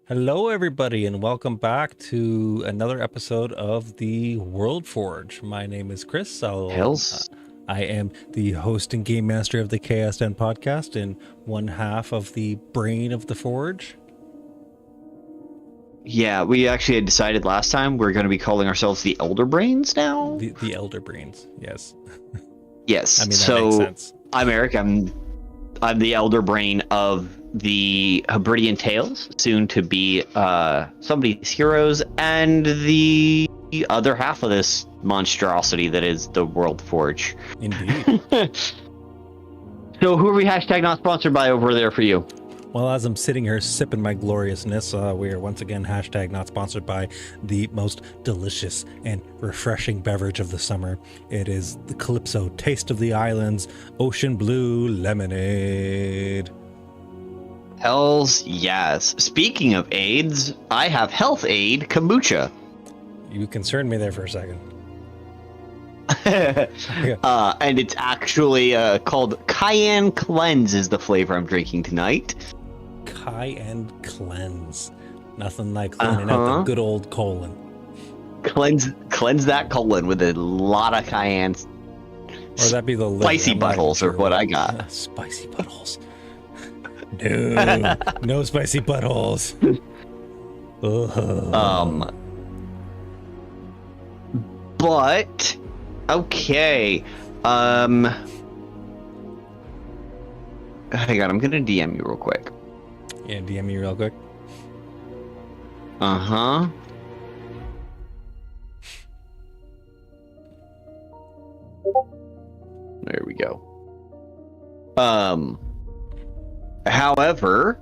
Hello, everybody, and welcome back to another episode of the World Forge. My name is Chris. I am the host and game master of the KSN podcast and one half of the brain of the Forge. Yeah, we actually had decided last time we're going to be calling ourselves the Elder Brains now. The Elder Brains, yes. Yes. I mean, that makes sense. I'm Eric. I'm the Elder Brain of the Hebridean Tales, soon to be somebody's heroes, and the other half of this monstrosity that is the World Forge. Indeed. So who are we hashtag not sponsored by over there for you? Well, as I'm sitting here sipping my gloriousness, we are once again hashtag not sponsored by the most delicious and refreshing beverage of the summer. It is the Calypso Taste of the Islands Ocean Blue Lemonade. Hells yes. Speaking of AIDS, I have Health Aid Kombucha. You concerned me there for a second. And it's actually called Cayenne Cleanse is the flavor I'm drinking tonight. Cayenne Cleanse. Nothing like cleaning out the good old colon. Cleanse that colon with a lot of cayenne. Or that'd be the liver. Spicy buttholes are what I got. Spicy buttholes. No, no spicy buttholes. But okay. Hang on, I'm gonna DM you real quick. Yeah, DM me real quick. Uh-huh. There we go. However,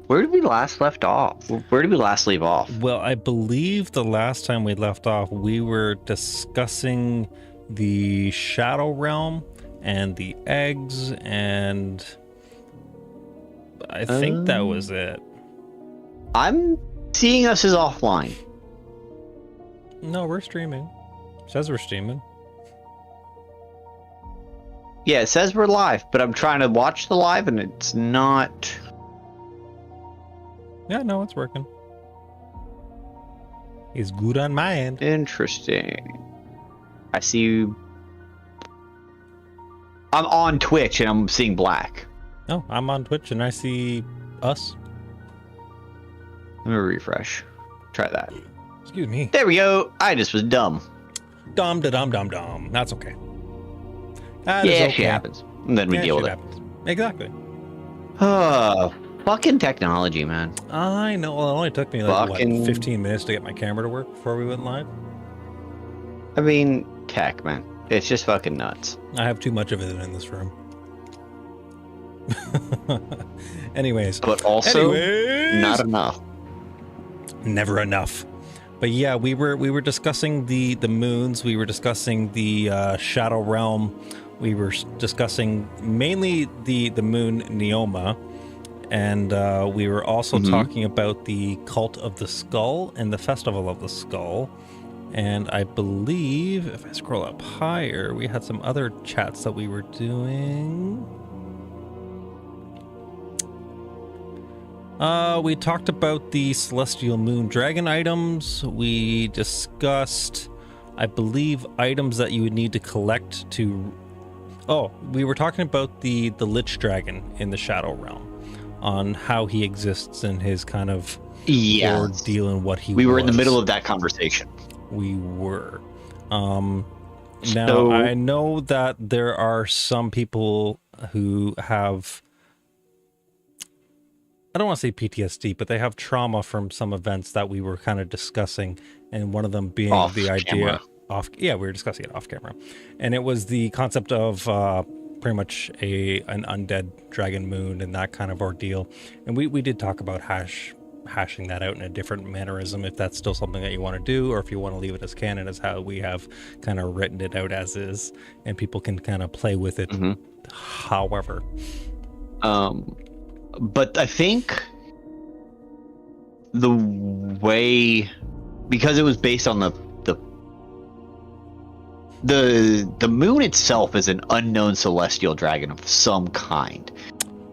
where did we last left off? Where did we last leave off? Well, I believe the last time we left off, we were discussing the Shadow Realm and the eggs, and I think that was it. I'm seeing us as offline. No, we're streaming. It says we're streaming. Yeah, it says we're live, but I'm trying to watch the live and it's not. Yeah, no, it's working. It's good on my end. Interesting. I see you. I'm on Twitch and I'm seeing black. Oh, I'm on Twitch and I see us. Let me refresh. Try that. Excuse me. There we go. I just was dumb. Dum da dum dum dum. That's okay. Yeah, okay. shit happens. And then we deal with it. Happens. Exactly. Fucking technology, man. I know. Well, it only took me like 15 minutes to get my camera to work before we went live. I mean, tech, man. It's just fucking nuts. I have too much of it in this room. Anyways. But also, not enough. Never enough. But yeah, we were discussing the moons. We were discussing the Shadow Realm. We were discussing mainly the moon Neoma, and we were also talking about the Cult of the Skull and the Festival of the Skull. And I believe if I scroll up higher, we had some other chats that we were doing. We talked about the Celestial Moon Dragon items. We discussed, I believe, items that you would need to collect to... Oh, we were talking about the Lich Dragon in the Shadow Realm, on how he exists and his kind of ordeal and what he was. We were in the middle of that conversation. We were. Now, I know that there are some people who have... I don't want to say PTSD, but they have trauma from some events that we were kind of discussing, and one of them being the idea we were discussing it off camera, and it was the concept of pretty much an undead dragon moon and that kind of ordeal. And we did talk about hashing that out in a different mannerism, if that's still something that you want to do, or if you want to leave it as canon as how we have kind of written it out as is, and people can kind of play with it however. But I think the way, because it was based on the moon itself is an unknown celestial dragon of some kind.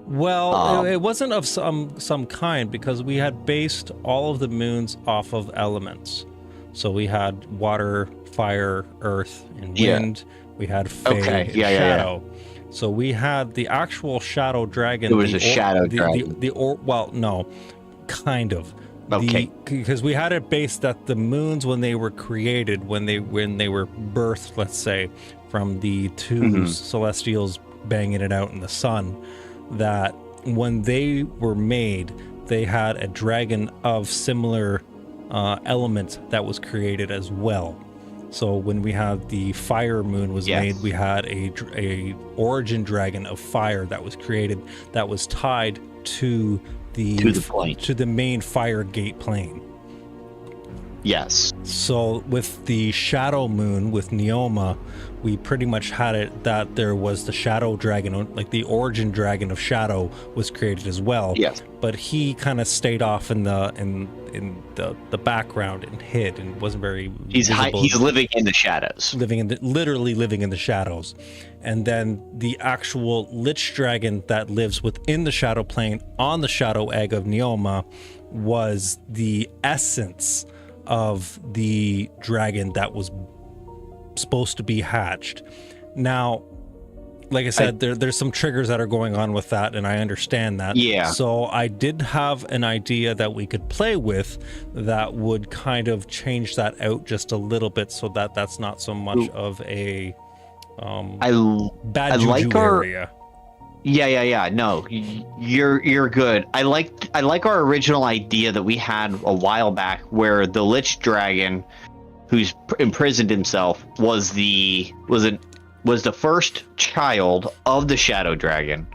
Well, it wasn't of some kind, because we had based all of the moons off of elements. So we had water, fire, earth, and wind. We had Fae and Shadow. So we had the actual Shadow Dragon. It was a Shadow Dragon. Well, no, kind of. Okay. Because we had it based that the moons, when they were created, when they were birthed, let's say, from the two celestials banging it out in the sun, that when they were made, they had a dragon of similar elements that was created as well. So when we had the fire moon was made, we had a origin dragon of fire that was created, that was tied to the main fire gate plane. Yes. So with the shadow moon with Neoma, we pretty much had it that there was the shadow dragon, like the origin dragon of shadow was created as well. Yes. But he kind of stayed off in the background and hid and wasn't very visible. He's living in the shadows. Literally living in the shadows. And then the actual lich dragon that lives within the shadow plane on the shadow egg of Neoma was the essence of the dragon that was supposed to be hatched. Now, like I said, there's some triggers that are going on with that, and I understand that. Yeah. So I did have an idea that we could play with that would kind of change that out just a little bit, so that that's not so much of a bad juju area. Yeah. No, you're good. I like our original idea that we had a while back, where the Lich Dragon, who's imprisoned himself, was the first child of the Shadow Dragon,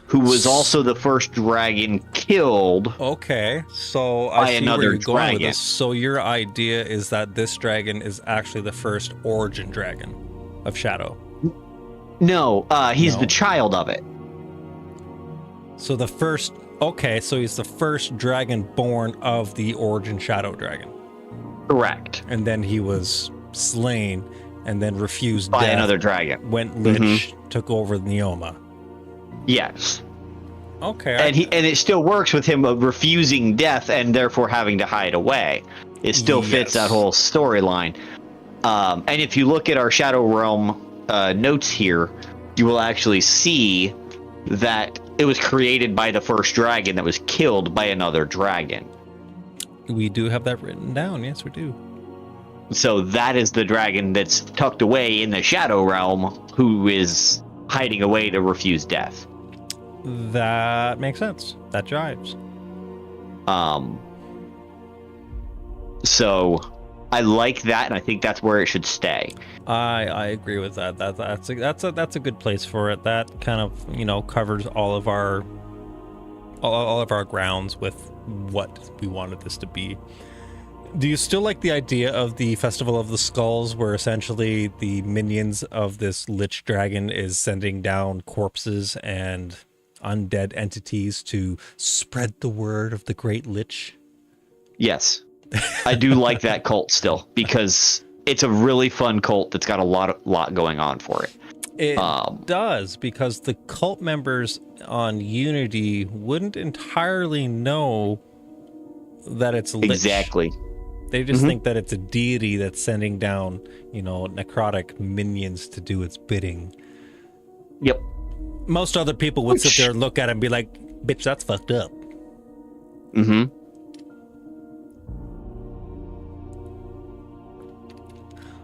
who was also the first dragon killed. Okay, so by I see another where you're going dragon. with this. So your idea is that this dragon is actually the first origin dragon of Shadow. No, he's the child of it. So the first, okay, so he's the first dragon born of the origin Shadow Dragon. Correct. And then he was slain and then refused by death, another dragon. Went Lich, took over Neoma. Yes. Okay. And it still works with him refusing death and therefore having to hide away. It still fits that whole storyline. And if you look at our Shadow Realm notes here, you will actually see that it was created by the first dragon that was killed by another dragon. We do have that written down. Yes, we do. So that is the dragon that's tucked away in the Shadow Realm, who is hiding away to refuse death. That makes sense. That jives. So I like that, and I think that's where it should stay. I agree with that. That's a good place for it. That kind of, covers all of our grounds with what we wanted this to be. Do you still like the idea of the Festival of the Skulls, where essentially the minions of this Lich Dragon is sending down corpses and undead entities to spread the word of the Great Lich? Yes. I do like that cult still, because it's a really fun cult that's got a lot going on for it. It does, because the cult members on Unity wouldn't entirely know that it's Lich. Exactly. They just think that it's a deity that's sending down, necrotic minions to do its bidding. Yep. Most other people would sit there and look at it and be like, bitch, that's fucked up. Mm-hmm.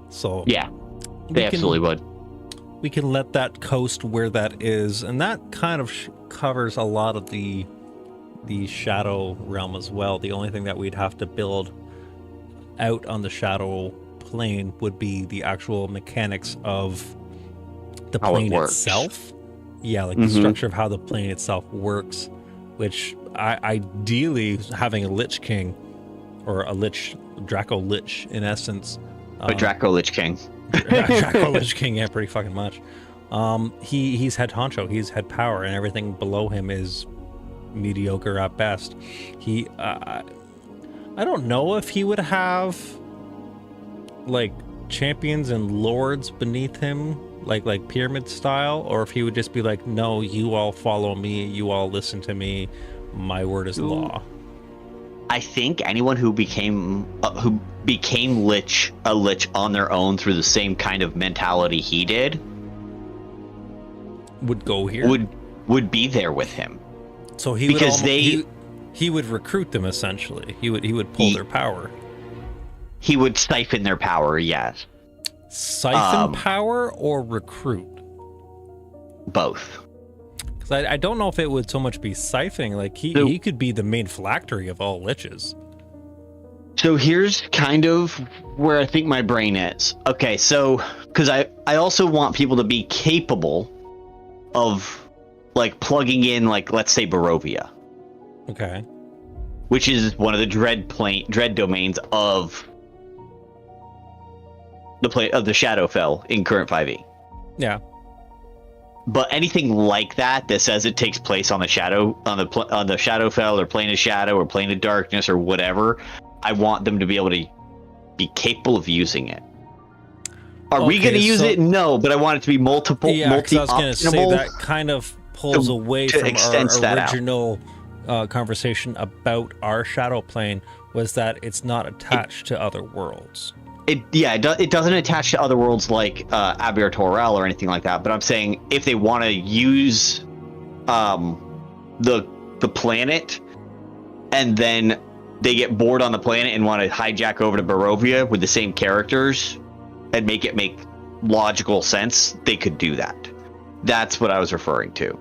So yeah, they absolutely would. We can let that coast where that is, and that kind of covers a lot of the Shadow Realm as well. The only thing that we'd have to build out on the Shadow plane would be the actual mechanics of the plane itself. Yeah, like the structure of how the plane itself works, which ideally having a Lich King or a Draco Lich in essence. A Draco Lich King. Draco Lich King, yeah, pretty fucking much. He's head honcho, he's head power, and everything below him is mediocre at best. I don't know if he would have like champions and lords beneath him like pyramid style, or if he would just be like, no, you all follow me, you all listen to me, my word is law. I think anyone who became a lich on their own through the same kind of mentality he did would go here, would be there with him. So he would recruit them essentially. He would pull their power. He would siphon their power. Yes. Siphon power or recruit? Both. Because I don't know if it would so much be siphoning. Like he could be the main phylactery of all liches. So here's kind of where I think my brain is. Okay, so because I also want people to be capable of like plugging in, like, let's say Barovia. Okay. Which is one of the dread domains of the Shadowfell in current 5e. Yeah. But anything like that says it takes place on the Shadowfell or Plane of Shadow or Plane of Darkness or whatever, I want them to be able to be capable of using it. Are we going to use it? No, but I want it to be multiple. Yeah, because I was going to say that kind of pulls away from our original conversation about our Shadow Plane, was that it's not attached to other worlds. It doesn't attach to other worlds like Abiar Torel or anything like that. But I'm saying if they want to use the planet, and then they get bored on the planet and want to hijack over to Barovia with the same characters and make it make logical sense, they could do that. That's what I was referring to.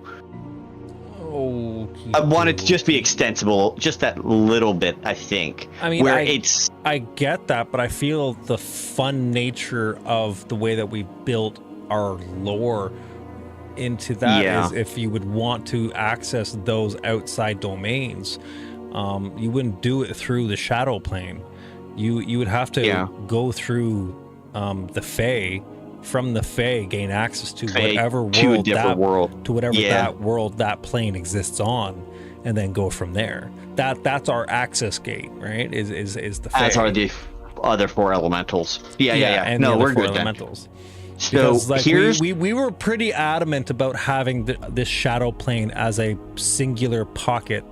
Okay. I want it to just be extensible, just that little bit, I think. I mean, I get that, but I feel the fun nature of the way that we built our lore into that is if you would want to access those outside domains, you wouldn't do it through the Shadow Plane. You would have to go through the Fae. From the Fae, gain access to whatever world that world that plane exists on, and then go from there. That's our access gate, right? Is the Fae. As are the other 4 elementals. Yeah. And no, we're good. Elementals. So because, like, we were pretty adamant about having this Shadow Plane as a singular pocket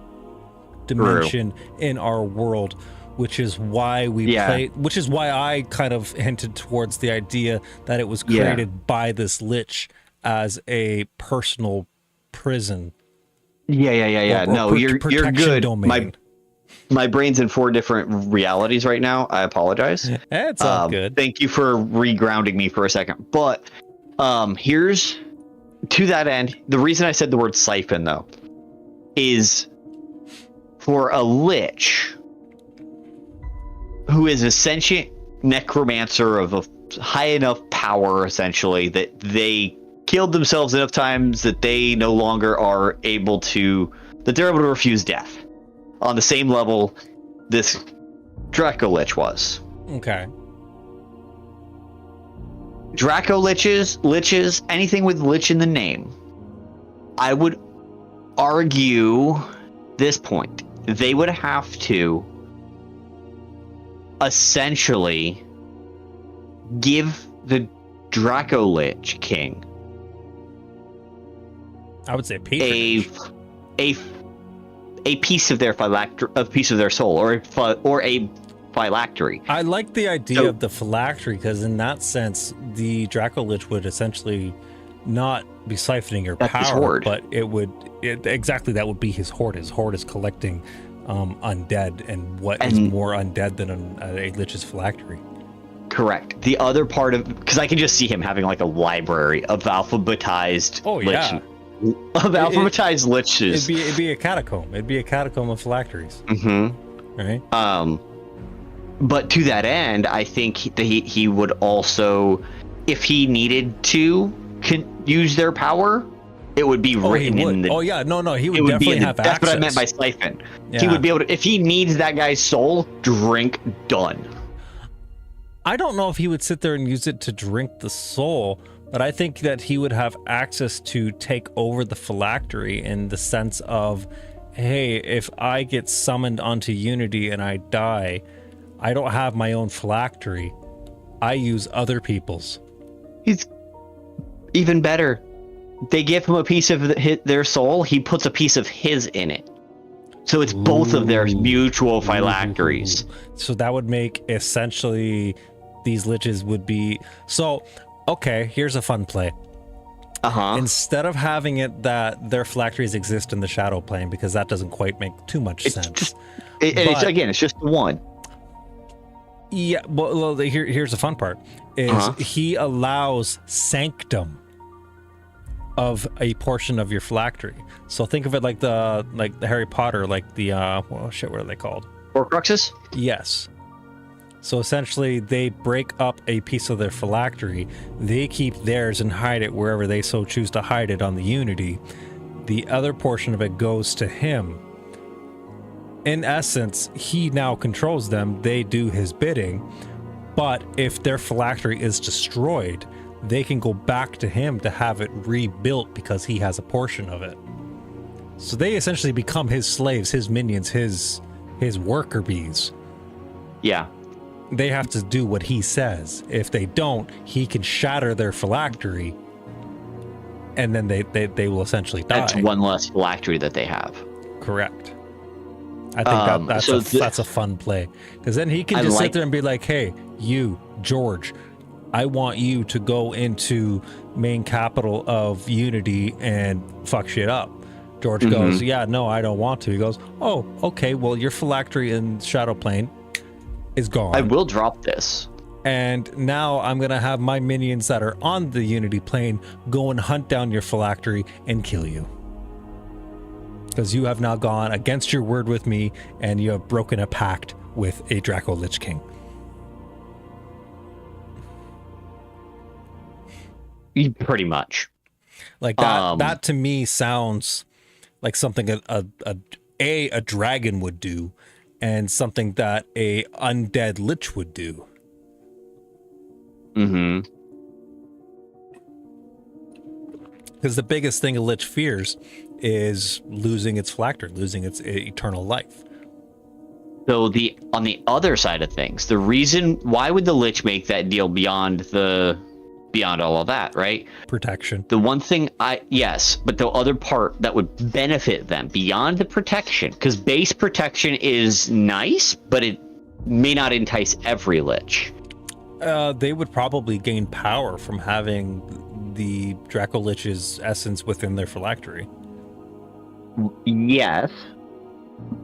dimension in our world, which is why which is why I kind of hinted towards the idea that it was created by this lich as a personal prison. No, you're good. Domain. My brain's in 4 different realities right now. I apologize. It's all good. Thank you for regrounding me for a second. But here's, to that end, the reason I said the word siphon, though, is for a lich who is a sentient necromancer of a high enough power, essentially, that they killed themselves enough times that they no longer are able to, that they're able to refuse death on the same level this Draco Lich was. Okay. Draco liches, anything with lich in the name, I would argue this point, they would have to essentially give the Draco Lich King, I would say, a piece of their soul, or a phylactery. I like the idea of the phylactery, because in that sense, the Draco Lich would essentially not be siphoning your power, but that would be his hoard. His hoard is collecting undead, and what is more undead than a lich's phylactery? Correct. The other part of, because I can just see him having like a library of alphabetized alphabetized liches. It'd be a catacomb. It'd be a catacomb of phylacteries. Mm-hmm. Right. But to that end, I think that he would also, if he needed to use their power, it would be written in the... he would definitely have access. That's what I meant by siphon. Yeah. He would be able to, if he needs that guy's soul, drink, done. I don't know if he would sit there and use it to drink the soul, but I think that he would have access to take over the phylactery, in the sense of, hey, if I get summoned onto Unity and I die, I don't have my own phylactery. I use other people's. even better, they give him a piece of their soul. He puts a piece of his in it. So it's both of their mutual phylacteries. So that would make essentially these liches would be... So, okay, here's a fun play. Instead of having it that their phylacteries exist in the shadow plane, because that doesn't quite make too much sense. It's just one. Yeah, well here's the fun part. Is he allows sanctum of a portion of your phylactery. So think of it like the Harry Potter, like the what are they called? Horcruxes? Yes. So essentially they break up a piece of their phylactery, they keep theirs and hide it wherever they so choose to hide it on the Unity. The other portion of it goes to him. In essence, he now controls them, they do his bidding, but if their phylactery is destroyed, they can go back to him to have it rebuilt because he has a portion of it. So they essentially become his slaves, his minions, his worker bees. Yeah. They have to do what he says. If they don't, he can shatter their phylactery, and then they will essentially die. That's one less phylactery that they have. Correct. I think that's a fun play, because then he can just sit there and be like, "Hey, you, George, I want you to go into main capital of Unity and fuck shit up." George goes, "Yeah, no, I don't want to." He goes, "Oh, okay, well, your phylactery in Shadow Plane is gone. I will drop this. And now I'm going to have my minions that are on the Unity plane go and hunt down your phylactery and kill you. Because you have now gone against your word with me, and you have broken a pact with a Draco Lich King." Pretty much. Like that to me sounds like something a dragon would do, and something that a undead lich would do. Because the biggest thing a lich fears is losing its phylactery, losing its eternal life. So on the other side of things, the reason why would the lich make that deal beyond all of that, right? Protection. The one thing yes, but the other part that would benefit them beyond the protection, because base protection is nice, but it may not entice every lich. They would probably gain power from having the Draco Lich's essence within their phylactery. Yes,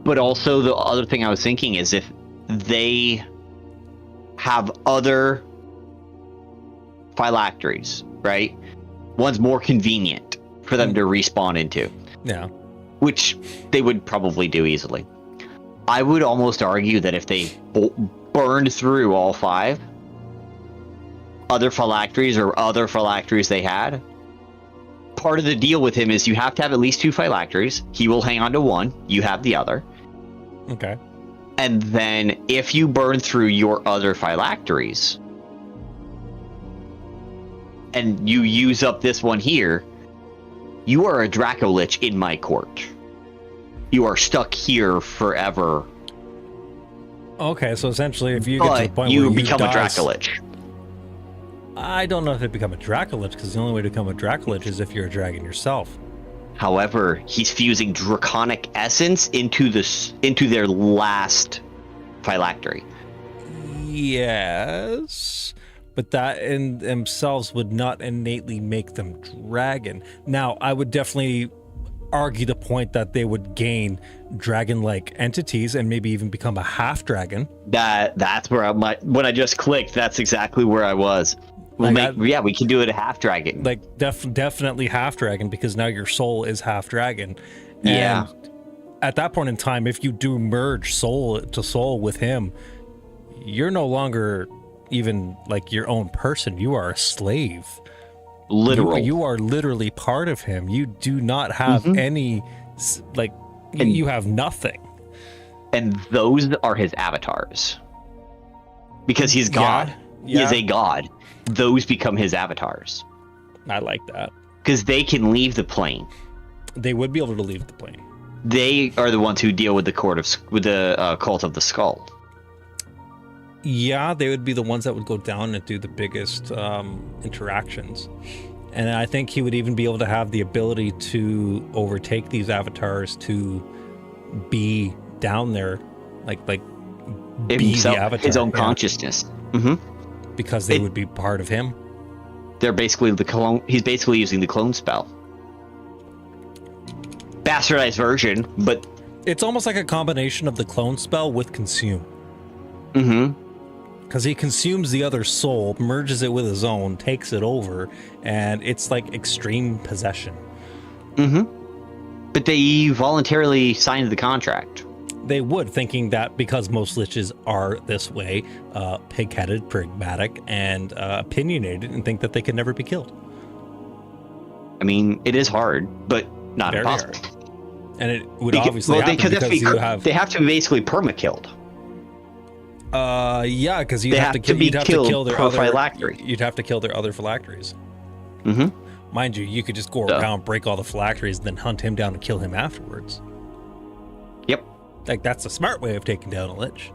but also the other thing I was thinking is if they have other phylacteries, right? One's more convenient for them to respawn into. Yeah. Which they would probably do easily. I would almost argue that if they burned through all 5 other phylacteries or other phylacteries they had, part of the deal with him is you have to have at least 2 phylacteries. He will hang on to one, you have the other. Okay. And then if you burn through your other phylacteries and you use up this one here, you are a Draco Lich in my court. You are stuck here forever. Okay, so essentially if you get to the point you where you become a Draco Lich. I don't know if they become a Draco Lich, because the only way to become a Draco Lich is if you're a dragon yourself. However, he's fusing draconic essence into their last phylactery. Yes, but that in themselves would not innately make them dragon. Now, I would definitely argue the point that they would gain dragon-like entities and maybe even become a half dragon. That's where when I just clicked, that's exactly where I was. We can do it a half dragon. Like definitely half dragon, because now your soul is half dragon. And yeah. At that point in time, if you do merge soul to soul with him, you're no longer even like your own person. You are a slave. Literal. You are literally part of him. You do not have any, you have nothing. And those are his avatars. Because he's God. Yeah. He is a god. Those become his avatars. I like that. Because they can leave the plane. They would be able to leave the plane. They are the ones who deal with the cult of the skull. Yeah, they would be the ones that would go down and do the biggest interactions. And I think he would even be able to have the ability to overtake these avatars to be down there, like be himself, the avatar, his own consciousness. Because they would be part of him. They're basically the clone. He's basically using the clone spell. Bastardized version, but it's almost like a combination of the clone spell with consume. Because he consumes the other soul, merges it with his own, takes it over, and it's like extreme possession. But they voluntarily signed the contract. They would, thinking that because most liches are this way, pig-headed, pragmatic, and opinionated, and think that they can never be killed. I mean, it is hard, but not Very impossible. Hard. And it would obviously happen because they have to be basically perma-killed. Yeah, because you'd have to kill their phylactery. You'd have to kill their other phylacteries. Mind you, you could just go around, break all the phylacteries, and then hunt him down and kill him afterwards. Yep. Like, that's a smart way of taking down a lich.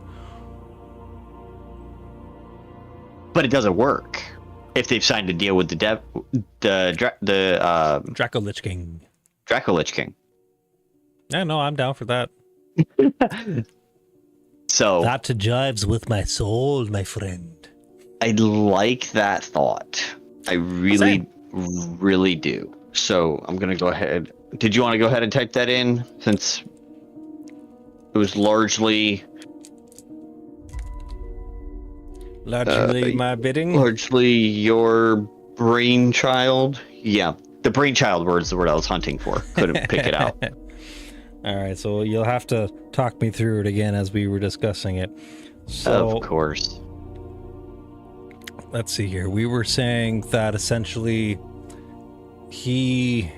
But it doesn't work if they've signed a deal with Draco Lich King. Draco Lich King. Yeah, no, I'm down for that. So that jives with my soul, my friend. I like that thought. I really do. So I'm gonna go ahead. Did you want to go ahead and type that in, since it was largely my bidding? Largely your brainchild. Yeah, the brainchild word is the word I was hunting for. Couldn't pick it out. All right, so you'll have to talk me through it again as we were discussing it. So, of course. Let's see here. We were saying that essentially do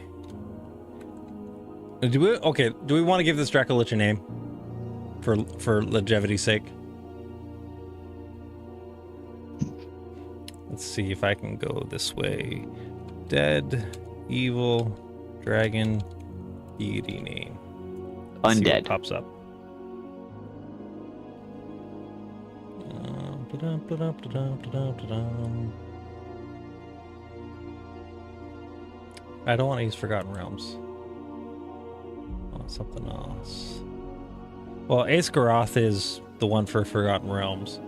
we want to give this Draco Lich a name for longevity's sake? Let's see if I can go this way. Dead, evil, dragon, deity name. Undead pops up. I don't want to use Forgotten Realms. Oh, something else. Well, Aesgaroth is the one for Forgotten Realms.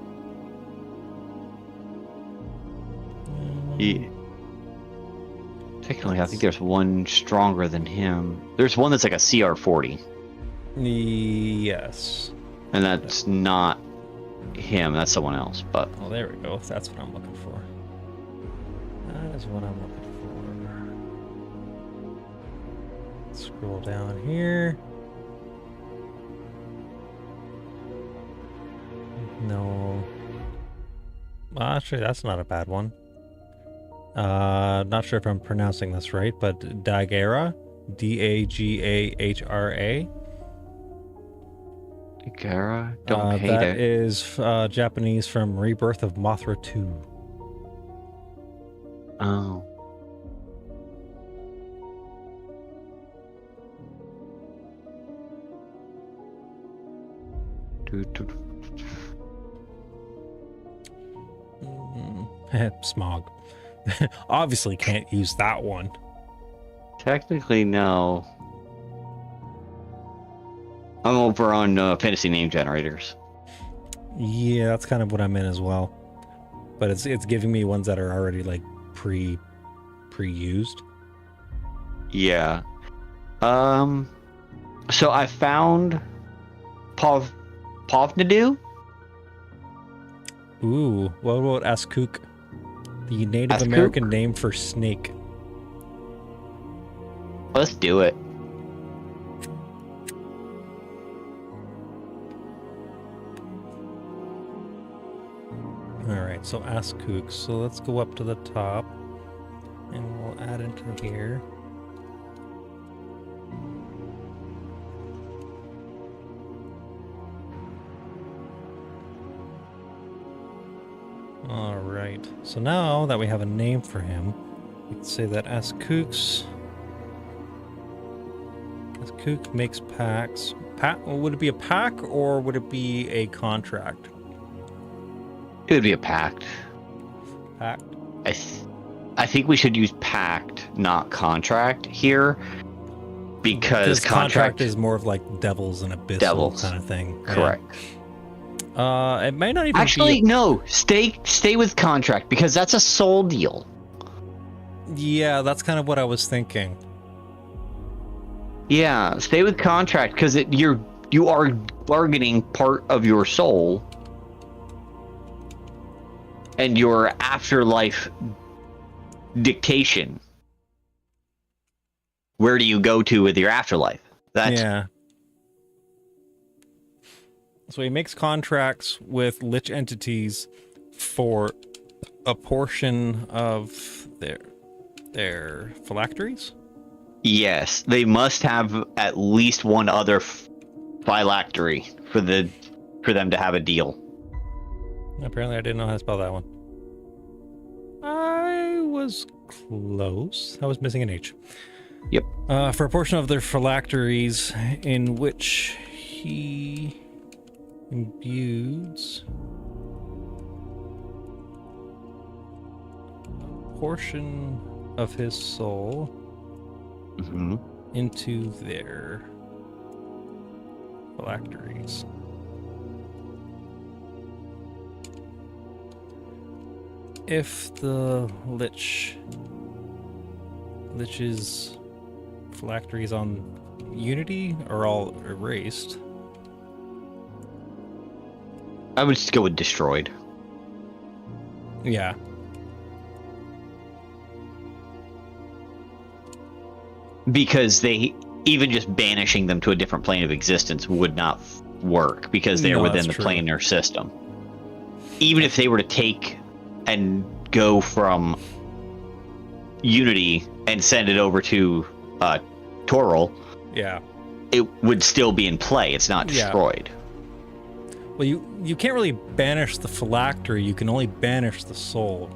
Yeah. Technically, I think there's one stronger than him. There's one that's like a CR40. Yes. And that's not him, that's someone else, but... Oh, there we go. That's what I'm looking for. That is what I'm looking for. Scroll down here. No. Well, actually, that's not a bad one. Not sure if I'm pronouncing this right, but Dagahra. Dagahra. Dagahra? Don't hate that it. is Japanese from Rebirth of Mothra 2. Oh. Smog. Obviously can't use that one. Technically, no. I'm over on fantasy name generators. Yeah, that's kind of what I'm in as well. But it's giving me ones that are already like pre-used. Yeah. So I found Povnadu. Ooh, what about Askuk? The Native American name for snake. Let's do it. Alright, so Askuk. So let's go up to the top. And we'll add into here. Alright, so now that we have a name for him, we can say that Askuk makes packs. Would it be a pack or would it be a contract? It would be a pact. Pact? I think we should use pact, not contract here, because contract is more of like devils and abyssal kind of thing. Correct. Yeah. It may not even actually no. Stay with contract because that's a soul deal. Yeah, that's kind of what I was thinking. Yeah, stay with contract because you are bargaining part of your soul and your afterlife dictation. Where do you go to with your afterlife? Yeah. So he makes contracts with lich entities for a portion of their phylacteries? Yes, they must have at least one other phylactery for them to have a deal. Apparently I didn't know how to spell that one. I was close. I was missing an H. Yep. For a portion of their phylacteries in which he imbues a portion of his soul into their phylacteries. If the lich's phylacteries on Unity are all erased, I would just go with destroyed. Yeah. Because even just banishing them to a different plane of existence would not work because they're within the planar system. Even if they were to take and go from Unity and send it over to Toril, yeah, it would still be in play. It's not destroyed. Well, you can't really banish the phylactery. You can only banish the soul.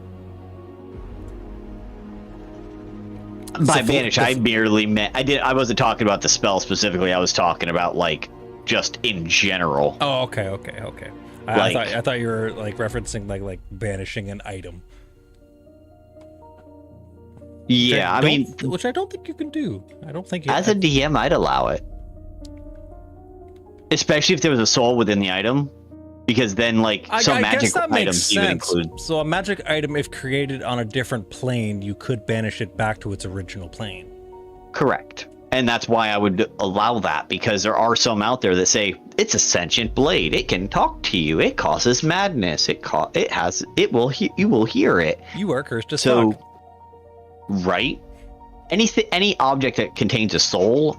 By banish, I merely meant I wasn't talking about the spell specifically. I was talking about like just in general. Oh, okay. I thought you were like referencing like banishing an item. Yeah, I mean, which I don't think you can do. I don't think as a DM, I'd allow it, especially if there was a soul within the item. Because then, like, some magic items even include... So a magic item, if created on a different plane, you could banish it back to its original plane. Correct. And that's why I would allow that, because there are some out there that say, it's a sentient blade, it can talk to you, it causes madness, you will hear it. You are cursed as fuck. Right? Any object that contains a soul,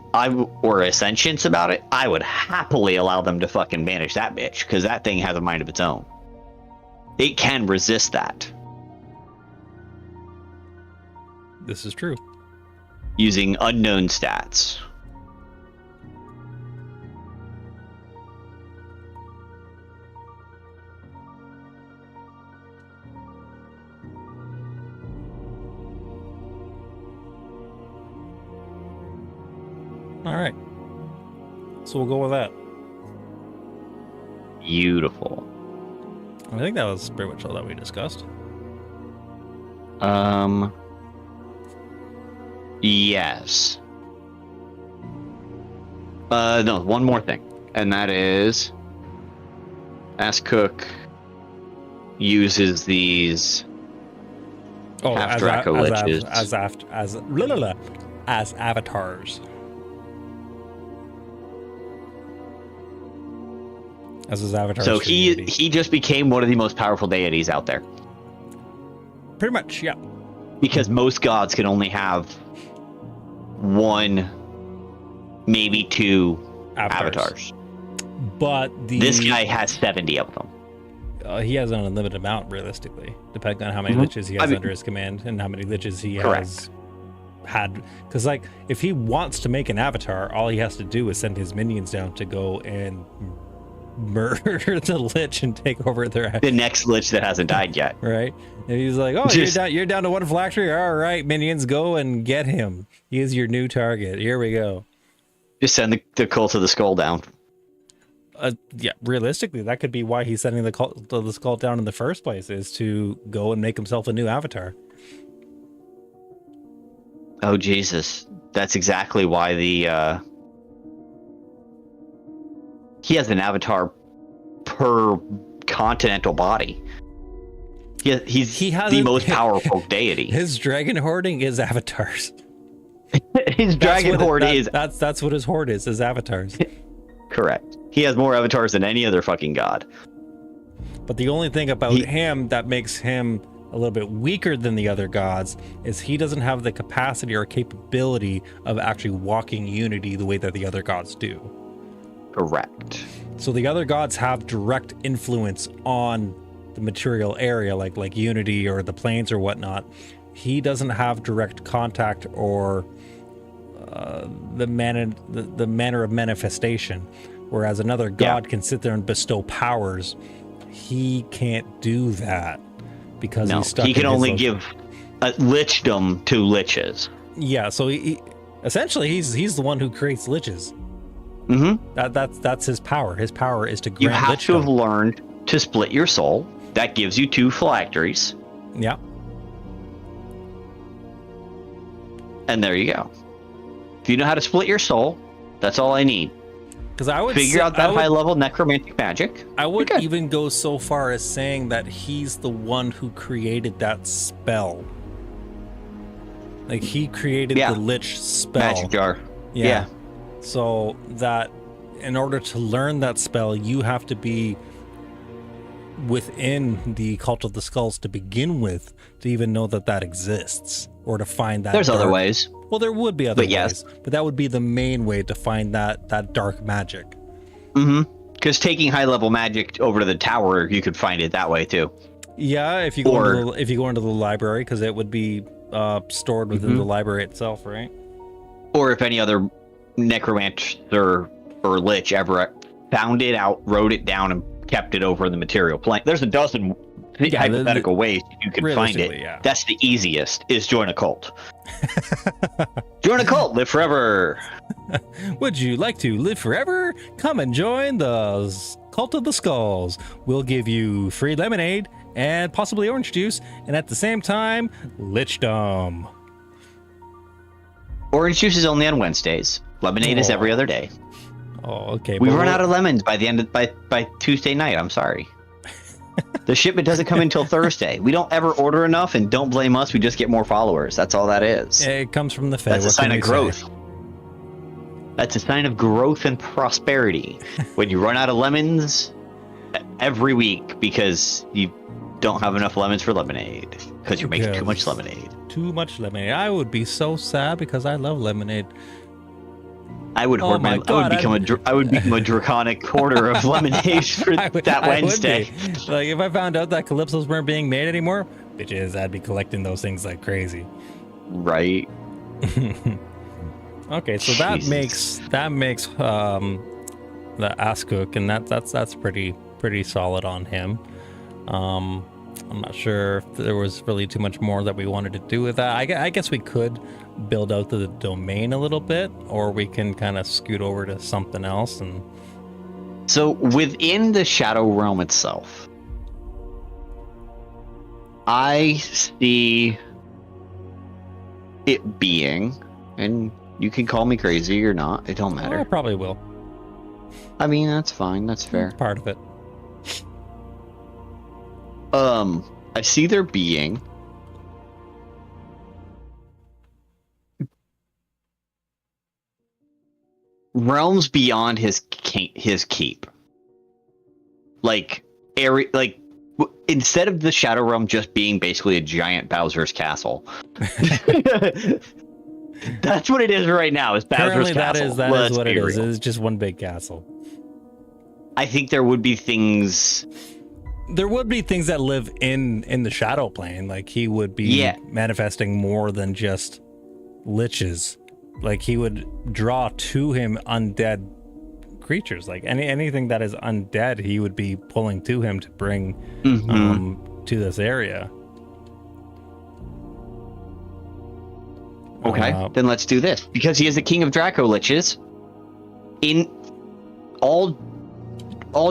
or a sentience about it, I would happily allow them to fucking banish that bitch, because that thing has a mind of its own. It can resist that. This is true. Using unknown stats. All right. So we'll go with that. Beautiful. I think that was pretty much all that we discussed. Yes. No, one more thing. And that is... Ask Cook uses these... half-Draco liches. As avatars. As his avatar. So he just became one of the most powerful deities out there. Pretty much, yeah. Because most gods can only have one, maybe two avatars. But this guy has 70 of them. He has an unlimited amount, realistically, depending on how many liches he has under his command and how many liches he has had. Because, like, if he wants to make an avatar, all he has to do is send his minions down to go and murder the lich and take over the next lich that hasn't died yet. Right? And he's like, oh, you're down to one phylactery? All right, minions, go and get him. He is your new target. Here we go. Just send the cult of the skull down. Yeah, realistically, that could be why he's sending the cult of the skull down in the first place, is to go and make himself a new avatar. Oh Jesus, that's exactly why he has an avatar per continental body. He's the most powerful deity. His dragon hoarding is avatars. His dragon horde is that's what his horde is avatars. Correct. He has more avatars than any other fucking god. But the only thing about him that makes him a little bit weaker than the other gods is he doesn't have the capacity or capability of actually walking unity the way that the other gods do. Correct. So the other gods have direct influence on the material area, like unity or the planes or whatnot. He doesn't have direct contact or the manner of manifestation, whereas another god can sit there and bestow powers. He can't do that because he's stuck. He can only give a lichdom to liches. Yeah, so he essentially he's the one who creates liches. That's his power. His power is to grant. You have lichdom. to have learned to split your soul. That gives you 2 phylacteries. Yeah. And there you go. If you know how to split your soul, that's all I need. Because I would figure out that high level necromantic magic. I would even go so far as saying that he's the one who created that spell. Like he created the lich spell. Magic jar. Yeah. So that in order to learn that spell, you have to be within the Cult of the Skulls to begin with to even know that exists or to find that. There's other ways. Well, there would be other ways, but that would be the main way to find that dark magic. Because taking high level magic over to the tower, you could find it that way too. Yeah, if you go into the library, because it would be stored within the library itself, right? Or if any other necromancer or lich ever found it out, wrote it down, and kept it over in the material plane. There's a dozen hypothetical ways you can find it. Yeah. That's the easiest, is join a cult. Join a cult, live forever. Would you like to live forever? Come and join the Cult of the Skulls. We'll give you free lemonade and possibly orange juice, and at the same time, lichdom. Orange juice is only on Wednesdays. Lemonade is every other day. Oh, okay. We run out of lemons by the end of by Tuesday night. I'm sorry. The shipment doesn't come until Thursday. We don't ever order enough, and don't blame us. We just get more followers. That's all that is. It comes from the Fed. That's a sign of growth. That's a sign of growth and prosperity. When you run out of lemons every week because you don't have enough lemons for lemonade because you're making too much lemonade. Too much lemonade. I would be so sad because I love lemonade. I would hoard I would become a draconic hoarder of lemonade for that Wednesday. Like if I found out that Calypsos weren't being made anymore, bitches, I'd be collecting those things like crazy. Right. Okay, so that makes the Askuk, and that's pretty solid on him. I'm not sure if there was really too much more that we wanted to do with that. I guess we could build out the domain a little bit, or we can kind of scoot over to something else. And so within the Shadow Realm itself, I see it being, and you can call me crazy or not, it don't matter. I probably will. I mean, that's fine, that's fair. It's part of it. I see there being realms beyond his keep. Like instead of the Shadow Realm just being basically a giant Bowser's castle. That's what it is right now. Is Bowser's castle. That is what it is. It's just one big castle. I think there would be things. There would be things that live in the shadow plane. Like he would be manifesting more than just liches. Like he would draw to him undead creatures. Like anything that is undead, he would be pulling to him to bring to this area. Okay, then let's do this. Because he is the king of Draco Liches. In all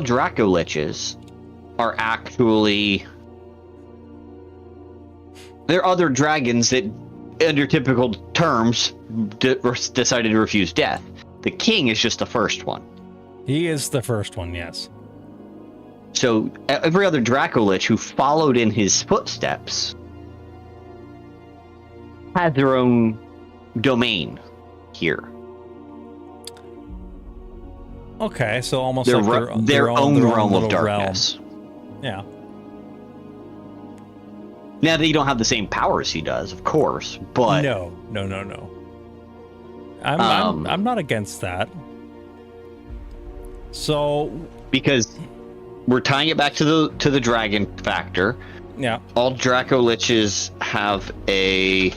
Draco Liches are actually, there are other dragons that under typical terms, decided to refuse death. The king is just the first one. He is the first one, yes. So every other Dracolich who followed in his footsteps had their own domain here. Okay, so almost their, like their own realm of darkness. Realm. Yeah. Now they don't have the same powers he does, of course, but no. I'm not against that. So because we're tying it back to the dragon factor. Yeah. All Dracoliches have a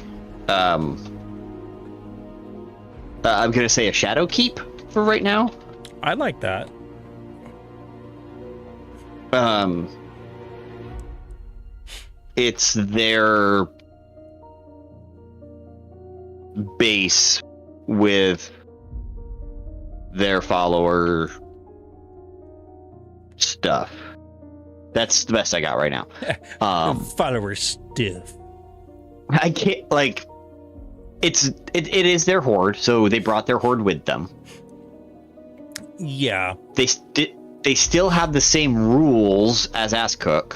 I'm gonna say a shadow keep for right now. I like that. It's their base with their follower stuff. That's the best I got right now. Follower stuff. I can't like. It is their horde, so they brought their horde with them. Yeah. They still have the same rules as Askuk.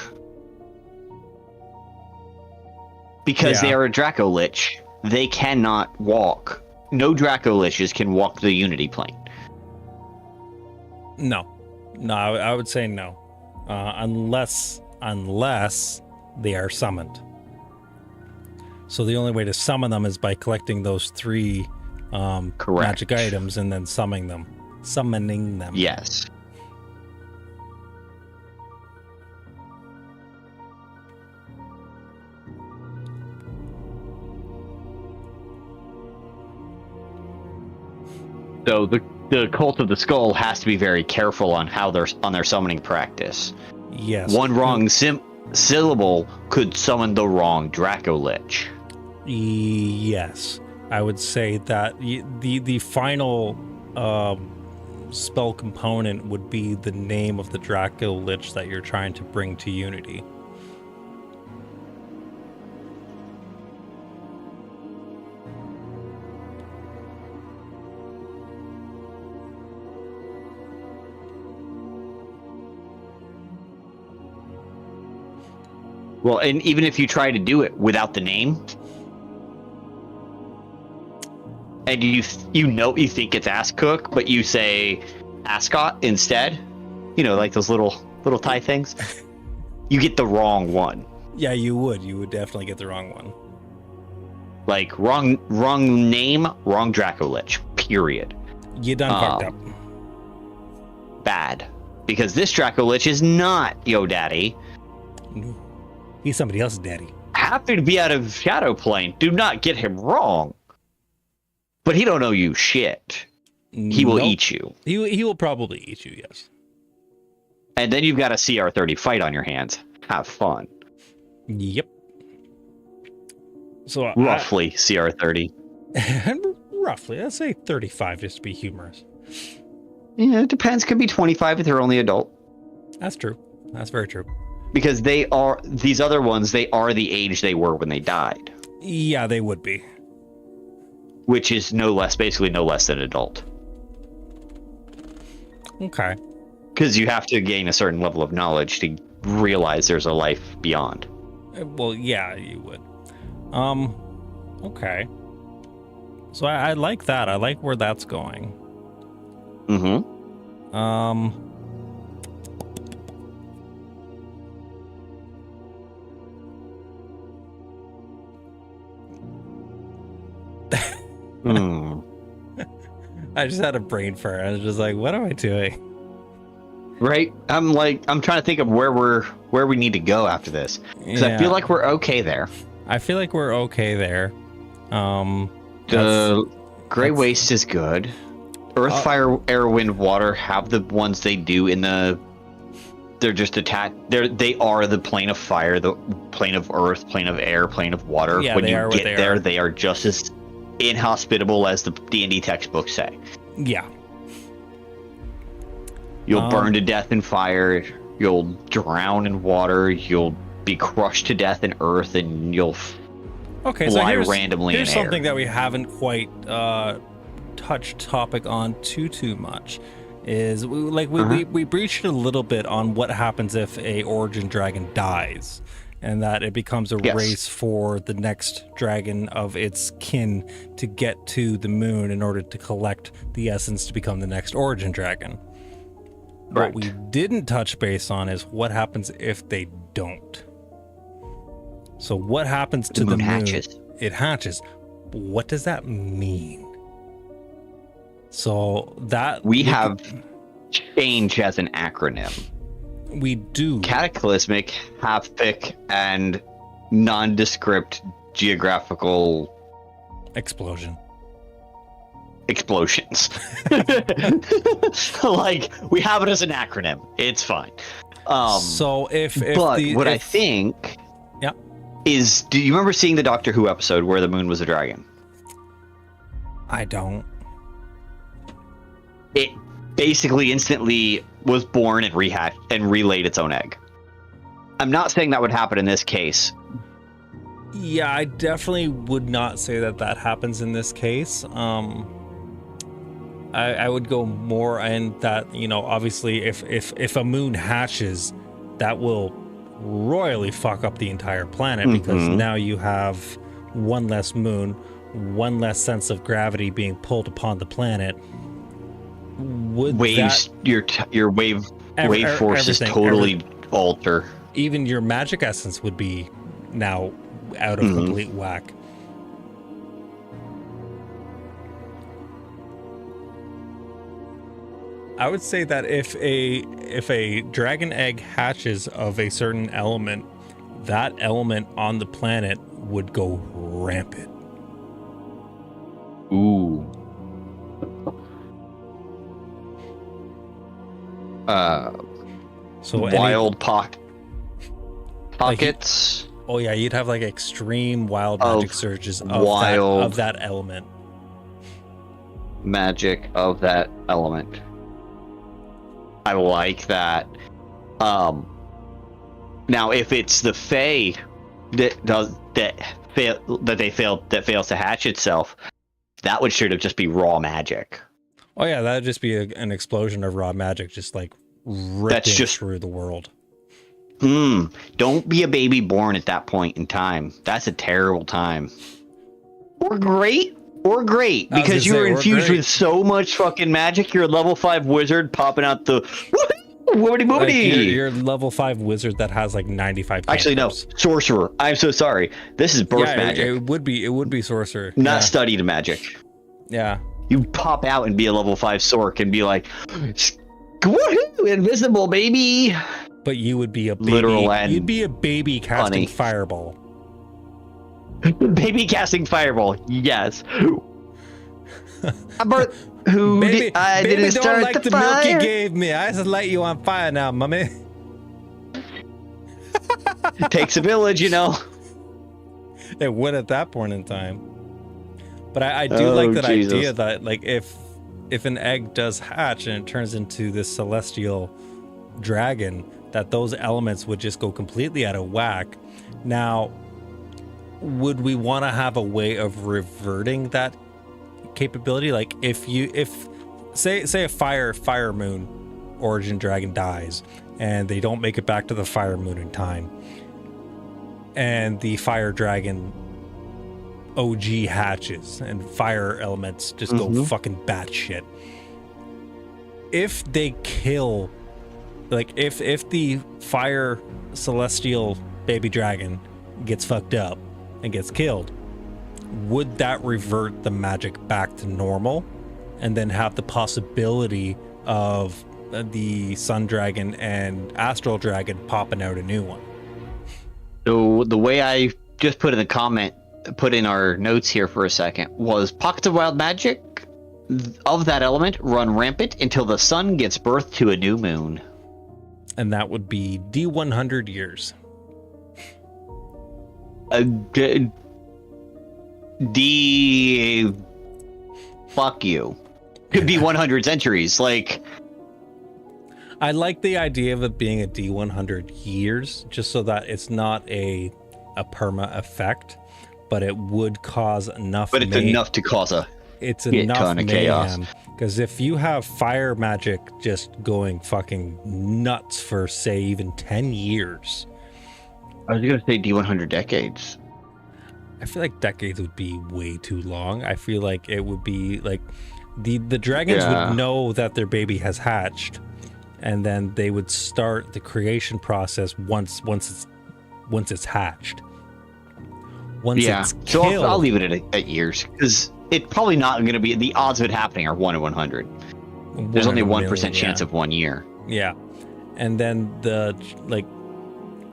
Because they are a Dracolich, they cannot walk. No Dracoliches can walk the Unity plane. No, I would say no, unless they are summoned. So the only way to summon them is by collecting those 3 magic items and then summoning them. Yes. So the Cult of the Skull has to be very careful on how their summoning practice. Yes. One wrong syllable could summon the wrong Dracolich. Yes. I would say that the final spell component would be the name of the Dracolich that you're trying to bring to Unity. Well, and even if you try to do it without the name, and you think it's Askuk, but you say Ascot instead, like those little tie things, you get the wrong one. Yeah, you would definitely get the wrong one. Like wrong name, wrong Dracolich. Period. You done fucked up. Bad, because this Dracolich is not Yo Daddy. He's somebody else's daddy. Happy to be out of Shadow Plane. Do not get him wrong. But he don't know you shit. He will eat you. He will probably eat you, yes. And then you've got a CR30 fight on your hands. Have fun. Yep. So roughly CR30. Roughly. Let's say 35 just to be humorous. Yeah, it depends. Could be 25 if they're only adult. That's true. That's very true. Because these other ones, they are the age they were when they died. Yeah, they would be. Which is basically no less than adult. Okay. Because you have to gain a certain level of knowledge to realize there's a life beyond. Well, yeah, you would. Okay. So I like that. I like where that's going. Mm-hmm. I just had a brain fart. I was just like, what am I doing? Right? I'm trying to think of where we need to go after this. Because I feel like we're okay there. I feel like we're okay there. The Grey Waste is good. Earth, Fire, Air, Wind, Water have the ones they do in the... They're just attached. They are the plane of fire, the plane of earth, plane of air, plane of water. Yeah, when you get there, they are just as inhospitable as the D&D textbooks say. Yeah. You'll burn to death in fire. You'll drown in water. You'll be crushed to death in earth, and you'll Okay, fly so randomly here's in something air. that we haven't quite touched topic on too much. Is we breached a little bit on what happens if a origin dragon dies, and that it becomes a Yes. race for the next dragon of its kin to get to the moon in order to collect the essence to become the next origin dragon. What Correct. we didn't touch base on is what happens if they don't. So what happens to the moon? Hatches. It hatches. What does that mean? So that We have change as an acronym. we do Cataclysmic, haptic, and nondescript geographical explosion. explosions. Like, we have it as an acronym. It's fine. So if I think yeah, is, do you remember seeing the Doctor Who episode where the moon was a dragon? I don't. It basically instantly was born and rehatched and relaid its own egg. I'm not saying that would happen in this case. Yeah, I definitely would not say that that happens in this case. I would go more in that, you know, obviously if a moon hatches, that will royally fuck up the entire planet because now you have one less moon, one less sense of gravity being pulled upon the planet. Would Waves, your wave forces totally alter. Even your magic essence would be now out of complete whack. I would say that if a dragon egg hatches of a certain element, that element on the planet would go rampant. Ooh. So wild pockets. Oh yeah, you'd have like extreme wild magic surges of that element. Magic of that element. I like that. Now, if it's the Fae that fails to hatch itself, that would should have just be raw magic. Oh yeah, that'd just be an explosion of raw magic, just like ripping through the world. Don't be a baby born at that point in time. That's a terrible time. Or great. Because you were infused with so much fucking magic, you're a level 5 wizard popping out the woody. Like you're level 5 wizard that has like 95 Actually, no. Sorcerer. I'm so sorry. This is birth magic. It would be sorcerer. Not studied magic. Yeah. You pop out and be a level 5 sorc and be like, woohoo, invisible, baby. But you would be a baby. Literal and you'd be a baby casting fireball. Baby casting fireball, yes. Baby Baby don't like the milk you gave me. I just light you on fire now, mommy. It takes a village, you know. It would at that point in time. But I do like that idea that, like, if an egg does hatch and it turns into this celestial dragon, that those elements would just go completely out of whack. Now, would we want to have a way of reverting that capability? Like, if say a fire moon origin dragon dies and they don't make it back to the fire moon in time, and the fire dragon OG hatches and fire elements just go fucking batshit. If they kill, like, if the fire celestial baby dragon gets fucked up and gets killed, would that revert the magic back to normal and then have the possibility of the sun dragon and astral dragon popping out a new one? So the way I just put in the comment, put in our notes here for a second, was pockets of wild magic of that element run rampant until the sun gives birth to a new moon. And that would be D100 years. Fuck you. Could be 100 centuries. Like, I like the idea of it being a D100 years, just so that it's not a perma effect. but it would cause enough. But it's enough to cause a ton of chaos. Because if you have fire magic just going fucking nuts for, say, even 10 years. I was going to say D100 decades. I feel like decades would be way too long. I feel like it would be like the dragons would know that their baby has hatched, and then they would start the creation process once it's hatched. Once it's killed, so I'll leave it at years, because it's probably not going to be, the odds of it happening are 1 in 100. There's only 1% chance of 1 year. Yeah. And then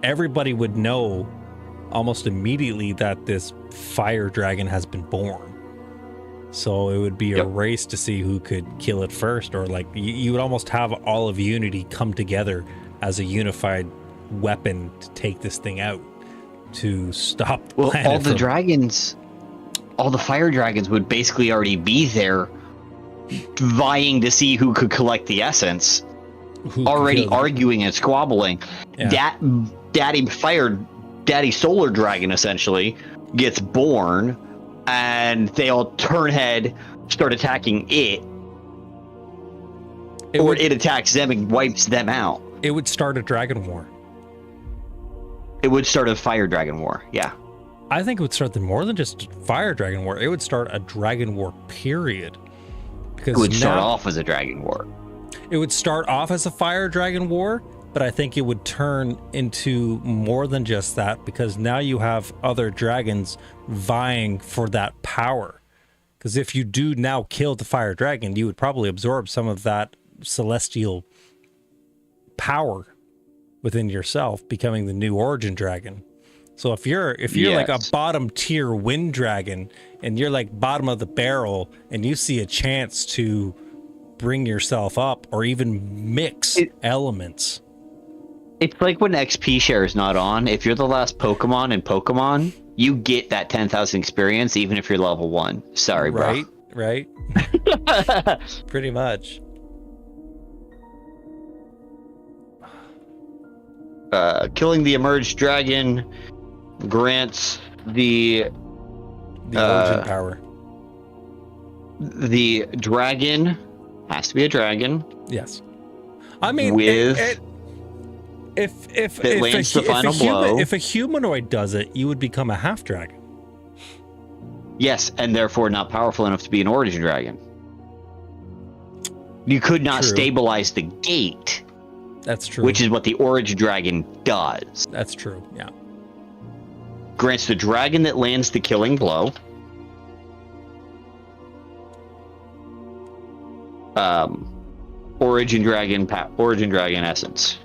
everybody would know almost immediately that this fire dragon has been born. So it would be a race to see who could kill it first, or like you would almost have all of Unity come together as a unified weapon to take this thing out, to stop the planet. All the dragons, all the fire dragons would basically already be there vying to see who could collect the essence, already arguing and squabbling. Daddy Solar Dragon essentially gets born, and they all turn head, start attacking it, it attacks them and wipes them out. It would start a dragon war. It would start a fire dragon war, yeah. I think it would start more than just fire dragon war. It would start a dragon war, period. Because it would start off as a dragon war. It would start off as a fire dragon war, but I think it would turn into more than just that, because now you have other dragons vying for that power. Because if you do now kill the fire dragon, you would probably absorb some of that celestial power within yourself, becoming the new origin dragon. So if you're like a bottom tier wind dragon, and you're like bottom of the barrel, and you see a chance to bring yourself up or even mix elements. It's like when XP share is not on. If you're the last Pokemon in Pokemon, you get that 10,000 experience even if you're level 1. Sorry, bro. Right. Pretty much. Killing the emerged dragon grants the origin power. The dragon has to be a dragon. Yes. I mean, if a humanoid does it, you would become a half dragon. Yes, and therefore not powerful enough to be an origin dragon. You could not stabilize the gate. That's true. Which is what the origin dragon does. That's true, yeah. Grants the dragon that lands the killing blow. Origin dragon essence.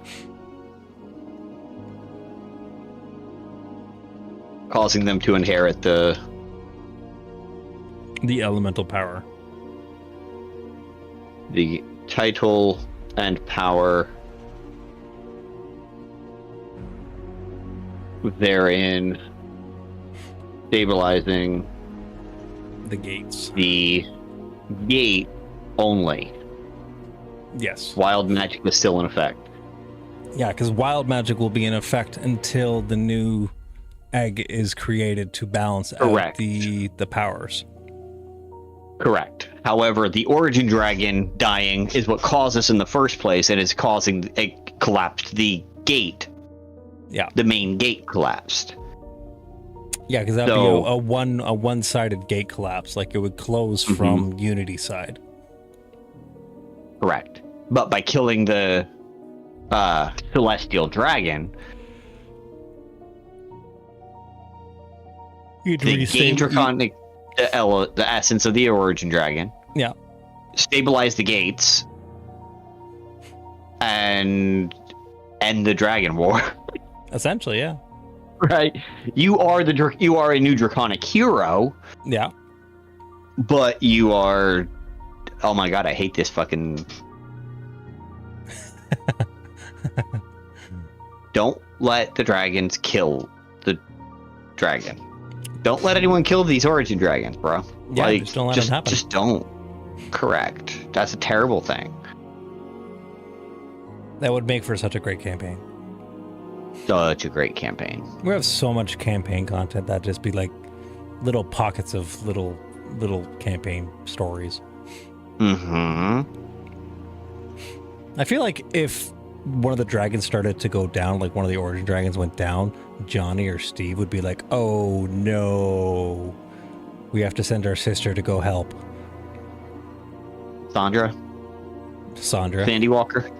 Causing them to inherit the elemental power. The title and power therein, stabilizing the gates. The gate only. Yes. Wild magic was still in effect. Yeah, because wild magic will be in effect until the new egg is created to balance out the powers. Correct. However, the origin dragon dying is what caused this in the first place, and is causing it collapsed the gate. Yeah. The main gate collapsed. Yeah, because that'd be a one-sided gate collapse. Like, it would close from Unity side. Correct. But by killing the celestial dragon, they gain draconic the essence of the origin dragon. Yeah. Stabilize the gates and end the dragon war. Essentially, yeah. Right. You are a new draconic hero. Yeah. But you are, oh my god, I hate this fucking. Don't let the dragons kill the dragon. Don't let anyone kill these origin dragons, bro. Yeah, just don't let them happen. Just don't. Correct. That's a terrible thing. That would make for such a great campaign. Such a great campaign. We have so much campaign content that just be like little pockets of little campaign stories. Mm-hmm. I feel like if one of the dragons started to go down, like one of the origin dragons went down, Johnny or Steve would be like, oh no, we have to send our sister to go help. Sandra. Sandy Walker.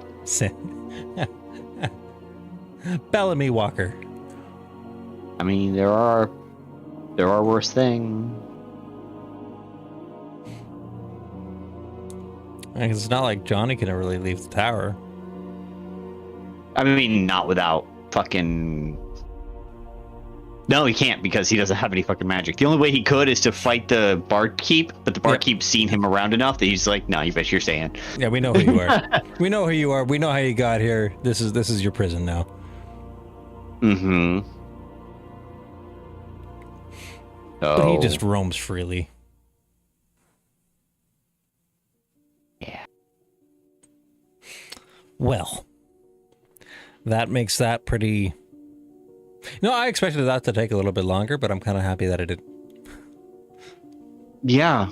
Bellamy Walker. I mean, there are worse things. It's not like Johnny can really leave the tower. I mean, not without fucking... No, he can't, because he doesn't have any fucking magic. The only way he could is to fight the barkeep, but the barkeep's seen him around enough that he's like, no, you bet you're staying. Yeah, we know who you are. We know who you are. We know how you got here. This is your prison now. Mm-hmm. But he just roams freely. Yeah. Well, that makes that pretty... No, I expected that to take a little bit longer, but I'm kind of happy that it did. Yeah.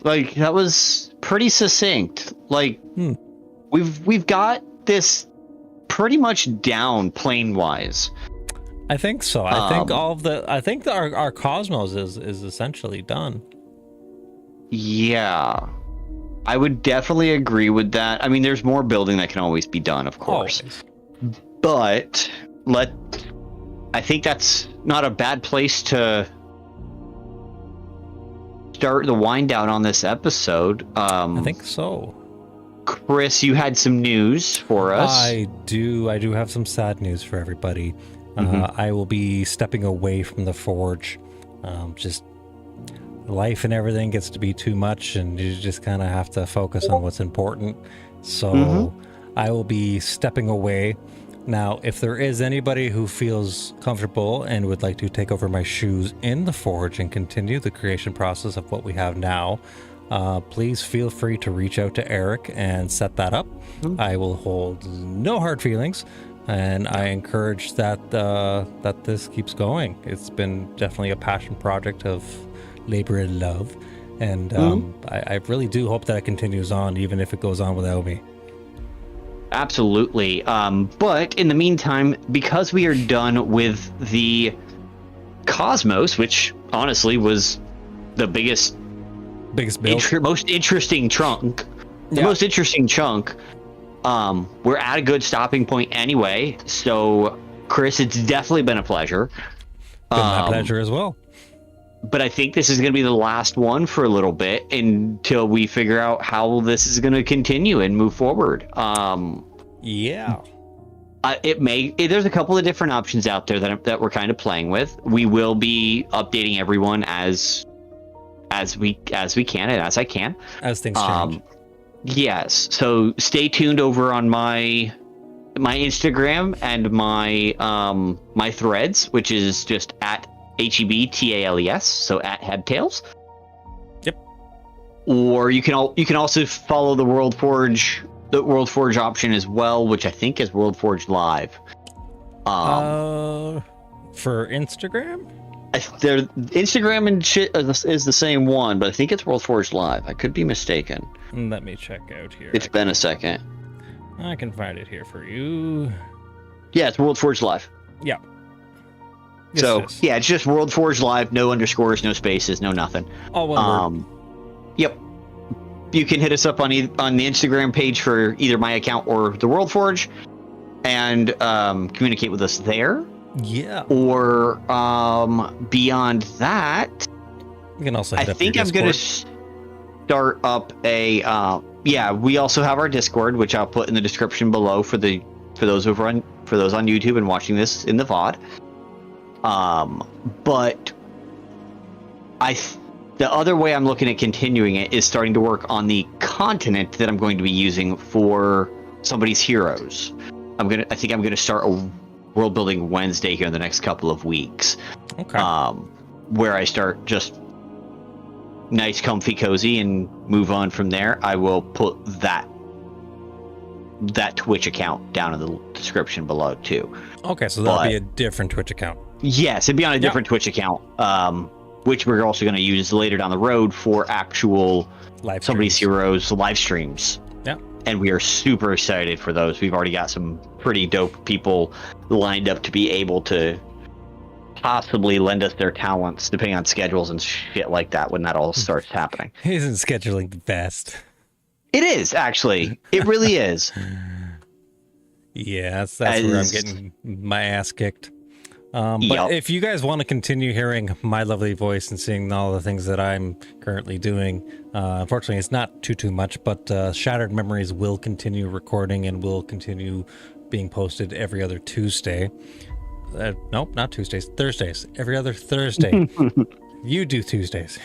Like, that was pretty succinct. Like, we've got this pretty much down plane-wise. I think so. I think our cosmos is essentially done. Yeah. I would definitely agree with that. I mean, there's more building that can always be done, of course. Always. But I think that's not a bad place to start the wind down on this episode. I think so. Chris, you had some news for us. I do have some sad news for everybody. I will be stepping away from the Forge. Just life and everything gets to be too much, and you just kind of have to focus on what's important. So I will be stepping away. Now, if there is anybody who feels comfortable and would like to take over my shoes in the Forge and continue the creation process of what we have now, please feel free to reach out to Eric and set that up. I will hold no hard feelings, and I encourage that that this keeps going. It's been definitely a passion project of labor and love, and I really do hope that it continues on, even if it goes on without me. Absolutely. But in the meantime, because we are done with the Cosmos, which honestly was the biggest build, most interesting chunk, most interesting chunk, we're at a good stopping point anyway. So, Chris, it's definitely been a pleasure. Been my pleasure as well. But I think this is going to be the last one for a little bit until we figure out how this is going to continue and move forward. Yeah. There's a couple of different options out there that we're kind of playing with. We will be updating everyone as we can and as I can. As things change. Yes. So stay tuned over on my Instagram and my threads, which is just at HEBTALES, so at Hebtails. Yep. Or you can also follow the World Forge option as well, which I think is World Forge Live. For Instagram? Instagram and shit is the same one, but I think it's World Forge Live. I could be mistaken. Let me check out here. It's been a second. I can find it here for you. Yeah, it's World Forge Live. Yeah. Yeah, it's just World Forge Live, no underscores, no spaces, no nothing. All one word. Yep. You can hit us up on the Instagram page for either my account or the World Forge, and communicate with us there. Yeah. Or beyond that, you can also hit I think I'm going to start up a we also have our Discord, which I'll put in the description below for those on YouTube and watching this in the VOD. But the other way I'm looking at continuing it is starting to work on the continent that I'm going to be using for somebody's heroes. I think I'm gonna start a World Building Wednesday here in the next couple of weeks. Okay. Where I start just nice, comfy, cozy, and move on from there. I will put that Twitch account down in the description below too. Okay, so that'll be a different Twitch account. Yes, it'd be on a different Twitch account. which we're also going to use later down the road for actual Live Somebody's streams. Heroes live streams. Yeah. And we are super excited for those. We've already got some pretty dope people lined up to be able to possibly lend us their talents, depending on schedules and shit like that when that all starts happening. Isn't scheduling the best? It is, actually. It really is. Yeah, that's where I'm getting my ass kicked. But if you guys want to continue hearing my lovely voice and seeing all the things that I'm currently doing, unfortunately, it's not too much, but Shattered Memories will continue recording and will continue being posted every other Tuesday. Nope, not Tuesdays. Thursdays. Every other Thursday. You do Tuesdays.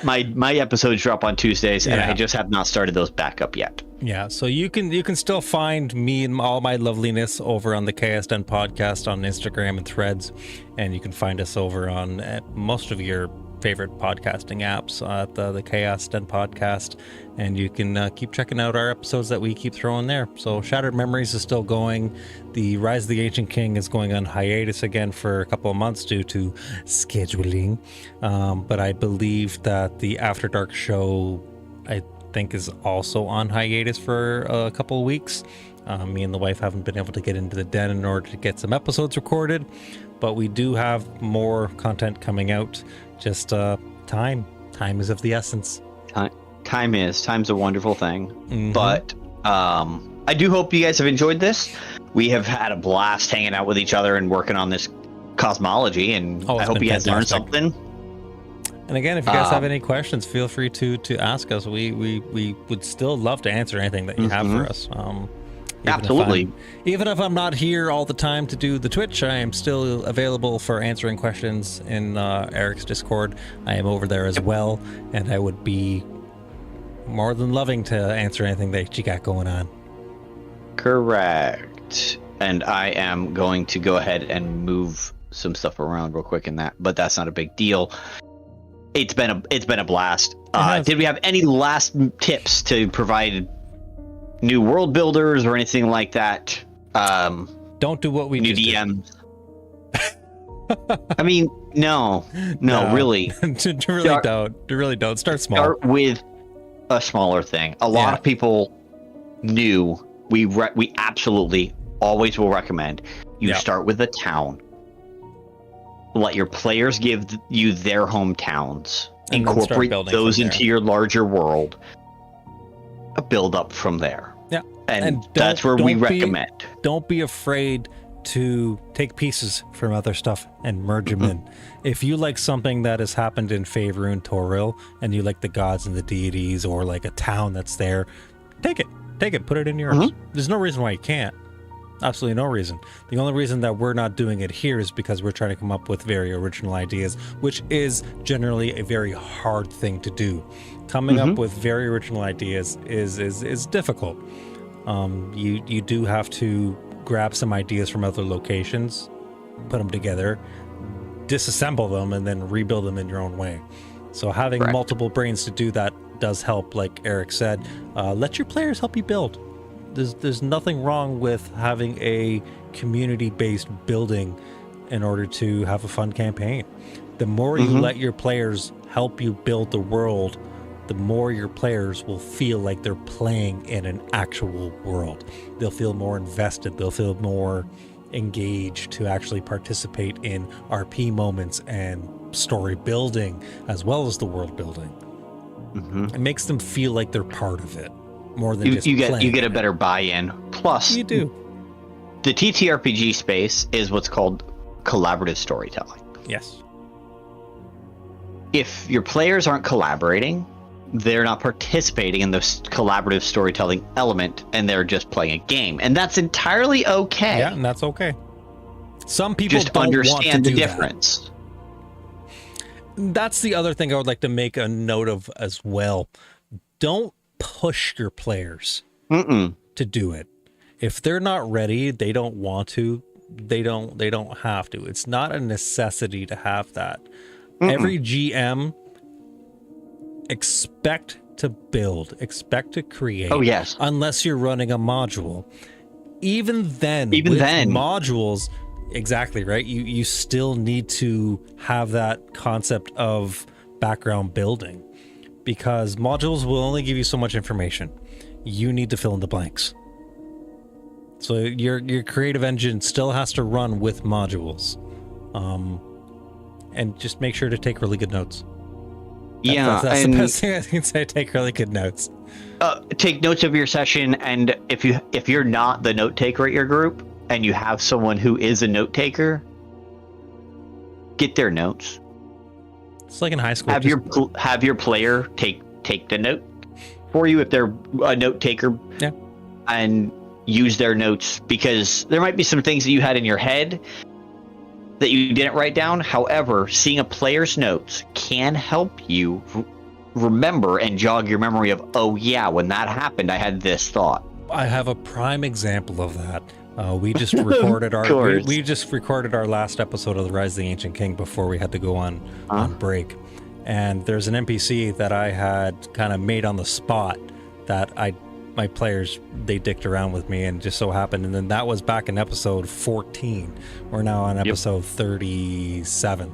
My episodes drop on Tuesdays, and I just have not started those back up yet. Yeah, so you can still find me and all my loveliness over on the KSN podcast on Instagram and Threads, and you can find us over on most of your favorite podcasting apps at the KSN podcast, and you can keep checking out our episodes that we keep throwing there. So Shattered Memories is still going. The Rise of the Ancient King is going on hiatus again for a couple of months due to scheduling, but I believe that the After Dark show, I think, is also on hiatus for a couple of weeks. Me and the wife haven't been able to get into the den in order to get some episodes recorded, but we do have more content coming out. Just time is of the essence. Time's a wonderful thing. But I do hope you guys have enjoyed this. We have had a blast hanging out with each other and working on this cosmology, and I hope you guys learned something. And again, if you guys have any questions, feel free to ask us. We would still love to answer anything that you have for us. Absolutely. Even if I'm not here all the time to do the Twitch, I am still available for answering questions in Eric's Discord. I am over there as well, and I would be more than loving to answer anything that you got going on. Correct. And I am going to go ahead and move some stuff around real quick in that, but that's not a big deal. It's been a blast. Did we have any last tips to provide new world builders or anything like that? Don't do what we new just DMs. I mean, no, really. really don't. Start small. Start with a smaller thing. A lot of people knew. We absolutely always will recommend you start with a town. Let your players give you their hometowns. And incorporate those into your larger world. Build up from there. Yeah. And that's where we recommend. Don't be afraid to take pieces from other stuff and merge them in. If you like something that has happened in Faerun Toril, and you like the gods and the deities, or like a town that's there, take it, put it in yours. There's no reason why you can't. Absolutely no reason. The only reason that we're not doing it here is because we're trying to come up with very original ideas, which is generally a very hard thing to do. Coming up with very original ideas is difficult. You do have to grab some ideas from other locations, put them together, disassemble them, and then rebuild them in your own way. So having multiple brains to do that does help. Like Eric said, let your players help you build. There's nothing wrong with having a community-based building in order to have a fun campaign. The more you let your players help you build the world, the more your players will feel like they're playing in an actual world. They'll feel more invested. They'll feel more engaged to actually participate in RP moments and story building as well as the world building. It makes them feel like they're part of it more than just playing. You get a better buy-in. Plus, you do. The TTRPG space is what's called collaborative storytelling. Yes. If your players aren't collaborating, they're not participating in the collaborative storytelling element, and they're just playing a game, and that's entirely okay. Yeah, and that's okay. Some people just don't understand want to the do difference. That's the other thing I would like to make a note of as well. Don't push your players to do it. If they're not ready, they don't want to. They don't have to. It's not a necessity to have that. Every GM expect to build, expect to create. Oh yes. Unless you're running a module. Even then, with modules, Exactly, right? You still need to have that concept of background building, because modules will only give you so much information. You need to fill in the blanks. So your creative engine still has to run with modules. And just make sure to take really good notes. That's the best thing I can say. Take really good notes. Take notes of your session, and if you're not the note taker at your group and you have someone who is a note taker, get their notes. It's like in high school. Have your player take the note for you if they're a note taker. Yeah. And use their notes, because there might be some things that you had in your head that you didn't write down. However, seeing a player's notes can help you remember and jog your memory of, oh yeah, when that happened, I had this thought. I have a prime example of that. We just recorded our last episode of the Rise of the Ancient King before we had to go on break, and there's an NPC that I had kind of made on the spot that my players, they dicked around with me, and just so happened, and then that was back in episode 14. We're now on episode 37.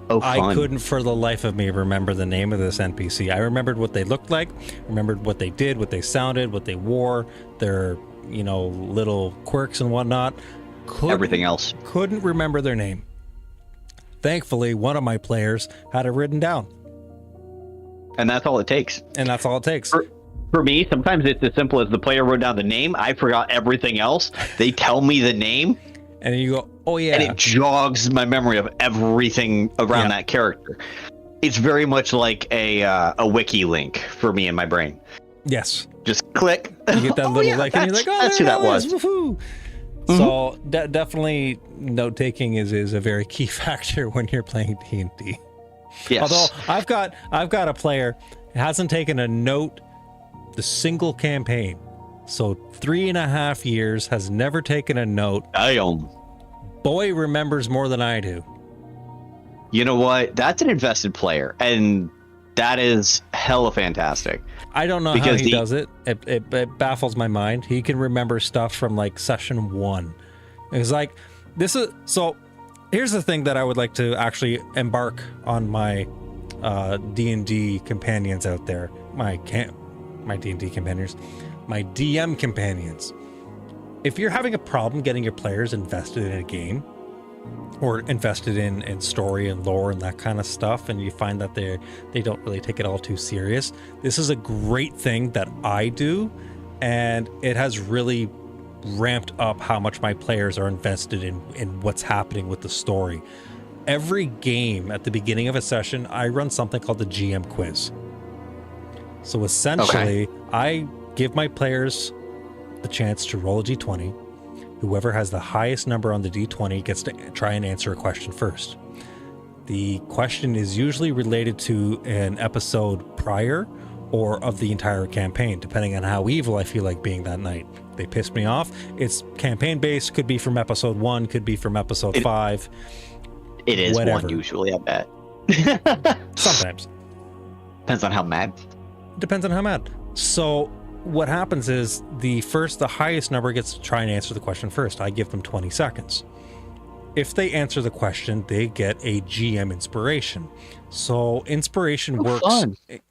Oh, fun. I couldn't for the life of me remember the name of this NPC. I remembered what they looked like, remembered what they did, what they sounded, what they wore, their little quirks and whatnot. Everything else. Couldn't remember their name. Thankfully, one of my players had it written down. And that's all it takes. For me, sometimes it's as simple as the player wrote down the name. I forgot everything else. They tell me the name. And you go, oh yeah. And it jogs my memory of everything around that character. It's very much like a wiki link for me in my brain. Yes. Just click. You get that little like, and you're like, oh, that's who that was. Woohoo. Mm-hmm. So definitely note taking is a very key factor when you're playing D&D. Yes. Although I've got a player who hasn't taken a note the single campaign. So 3.5 years, has never taken a note. Boy remembers more than I do. You know what? That's an invested player, and that is hella fantastic. I don't know how he does it. It baffles my mind. He can remember stuff from like session 1. It's like, here's the thing that I would like to actually embark on my D&D companions out there. My D&D companions. My DM companions. If you're having a problem getting your players invested in a game, or invested in story and lore and that kind of stuff, and you find that they don't really take it all too serious, this is a great thing that I do, and it has really ramped up how much my players are invested in what's happening with the story. Every game at the beginning of a session, I run something called the GM quiz. So essentially, I give my players the chance to roll a d20. Whoever has the highest number on the d20 gets to try and answer a question first. The question is usually related to an episode prior or of the entire campaign, depending on how evil I feel like being that night. They pissed me off. It's campaign based, could be from episode 1, could be from episode 5. It is whatever. 1 usually, I bet. Sometimes. Depends on how mad. Depends on how mad. So what happens is the highest number gets to try and answer the question first. I give them 20 seconds. If they answer the question, they get a GM inspiration. So inspiration works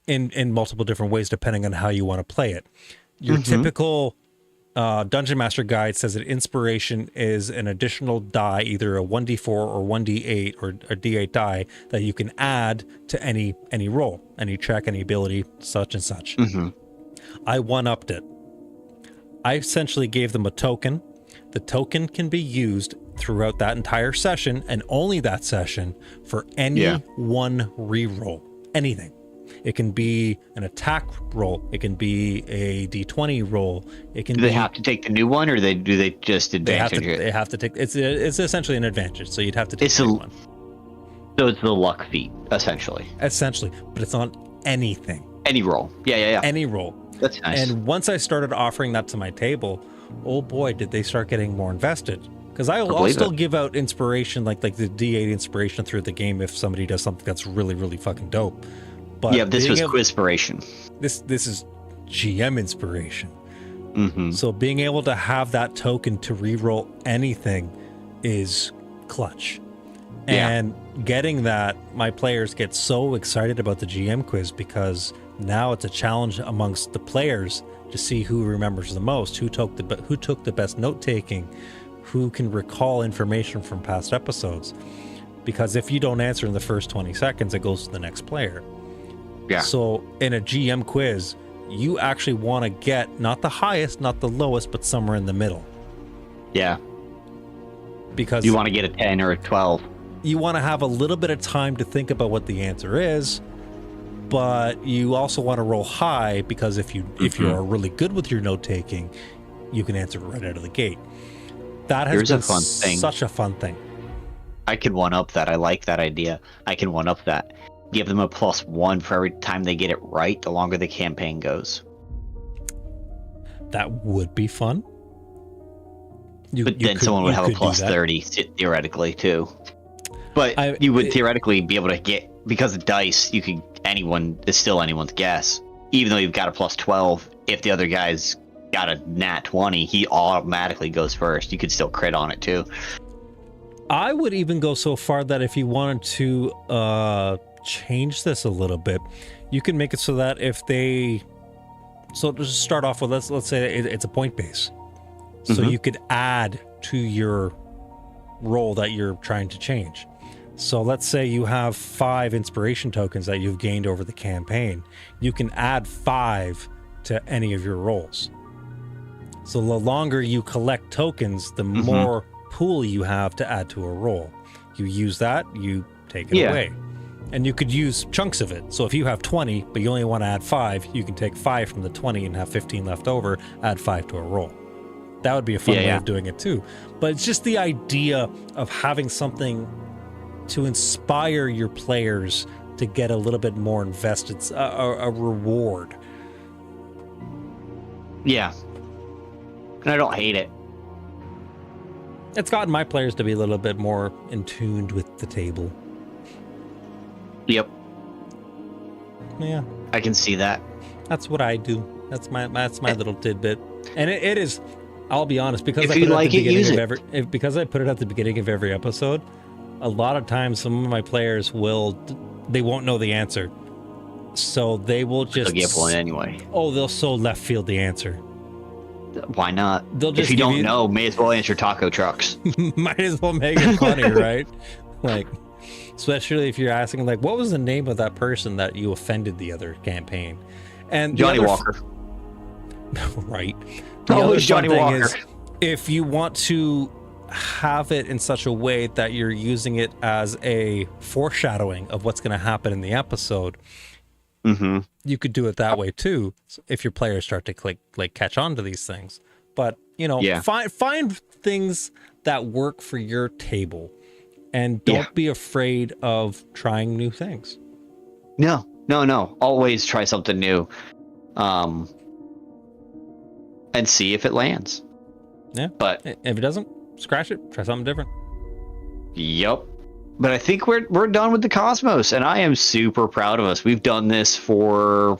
in multiple different ways depending on how you want to play it. Your typical Dungeon Master guide says that inspiration is an additional die, either a 1d4 or 1d8 or a d8 die that you can add to any roll, any check, any ability, such and such. I one-upped it. I essentially gave them a token. The token can be used throughout that entire session, and only that session, for any one reroll. Anything. It can be an attack roll. It can be a d20 roll. It can. Do they have to take the new one, or do they just advantage it? They have to take. It's essentially an advantage. So you'd have to take the new one. So it's the luck feat, essentially. Essentially, but it's on anything. Any roll. Yeah. Any roll. That's nice. And once I started offering that to my table, oh boy, did they start getting more invested. Because I'll still give out inspiration, like the D8 inspiration through the game if somebody does something that's really, really fucking dope. But yeah, this was Quizpiration. This is GM inspiration. So being able to have that token to reroll anything is clutch. Yeah. And getting that, my players get so excited about the GM quiz because now it's a challenge amongst the players to see who remembers the most, who took the best note taking, who can recall information from past episodes. Because if you don't answer in the first 20 seconds, it goes to the next player. Yeah. So in a GM quiz, you actually want to get not the highest, not the lowest, but somewhere in the middle. Yeah. Because you want to get a 10 or a 12. You want to have a little bit of time to think about what the answer is, but you also want to roll high because if you are really good with your note taking, you can answer right out of the gate. That has been such a fun thing. I can one up that. I like that idea. I can one up that. Give them a +1 for every time they get it right, the longer the campaign goes. That would be fun. But then someone would have a +30 theoretically too. But you would theoretically be able to get, because of dice, it's still anyone's guess. Even though you've got a +12, if the other guy's got a nat 20, he automatically goes first. You could still crit on it too. I would even go so far that if you wanted to change this a little bit, you can make it so that so to start off with, let's say it's a point base. So you could add to your roll that you're trying to change. So let's say you have 5 inspiration tokens that you've gained over the campaign. You can add 5 to any of your rolls. So the longer you collect tokens, the more pool you have to add to a roll. You use that, you take it away. And you could use chunks of it. So if you have 20, but you only want to add 5, you can take 5 from the 20 and have 15 left over, add 5 to a roll. That would be a fun way of doing it too. But it's just the idea of having something to inspire your players to get a little bit more invested, a reward. Yeah. And I don't hate it. It's gotten my players to be a little bit more in tune with the table. Yep. Yeah. I can see that. That's what I do. That's my little tidbit. And it is, I'll be honest, because because I put it at the beginning of every episode, a lot of times some of my players they won't know the answer. So they will just... They'll get one anyway. Oh, they'll so left field the answer. Why not? If you don't know, may as well answer taco trucks. Might as well make it funny, right? Like, especially if you're asking, like, what was the name of that person that you offended the other campaign? And Johnny Walker. Right. Always Johnny Walker. Is, if you want to have it in such a way that you're using it as a foreshadowing of what's going to happen in the episode, you could do it that way too. If your players start to catch on to these things, but find things that work for your table, and don't be afraid of trying new things. No. Always try something new, and see if it lands. Yeah, but if it doesn't, scratch it. Try something different. Yep. But I think we're done with the Cosmos, and I am super proud of us. We've done this for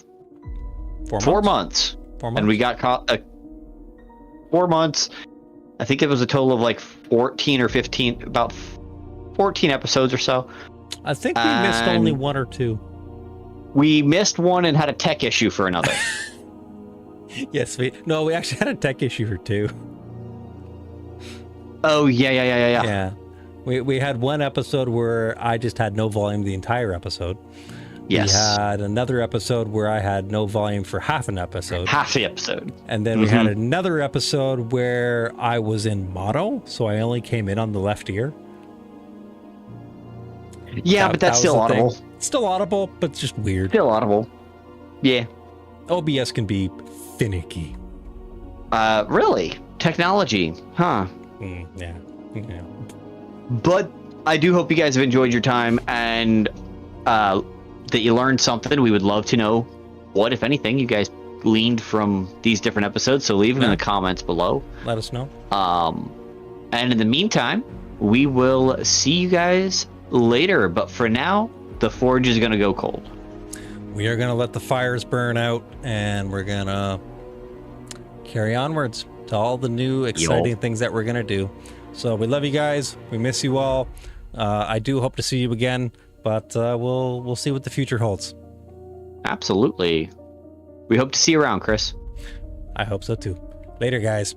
4 months. 4 months. And we got 4 months. I think it was a total of like 14 or 15, about 14 episodes or so. I think we missed only 1 or 2. We missed one and had a tech issue for another. Yes, we actually had a tech issue for 2. Oh, yeah. Yeah. We had one episode where I just had no volume the entire episode. Yes. We had another episode where I had no volume for half an episode. Half the episode. And then we had another episode where I was in mono, so I only came in on the left ear. Yeah, but that's still audible. Still audible, but just weird. Still audible. Yeah. OBS can be finicky. Really? Technology, huh? Yeah. But I do hope you guys have enjoyed your time and that you learned something. We would love to know what, if anything, you guys gleaned from these different episodes. So leave them in the comments below. Let us know. And in the meantime, we will see you guys later. But for now, the forge is going to go cold. We are going to let the fires burn out, and we're going to carry onwards to all the new exciting things that we're going to do. So we love you guys. We miss you all. I do hope to see you again, but we'll see what the future holds. Absolutely. We hope to see you around, Chris. I hope so too. Later, guys.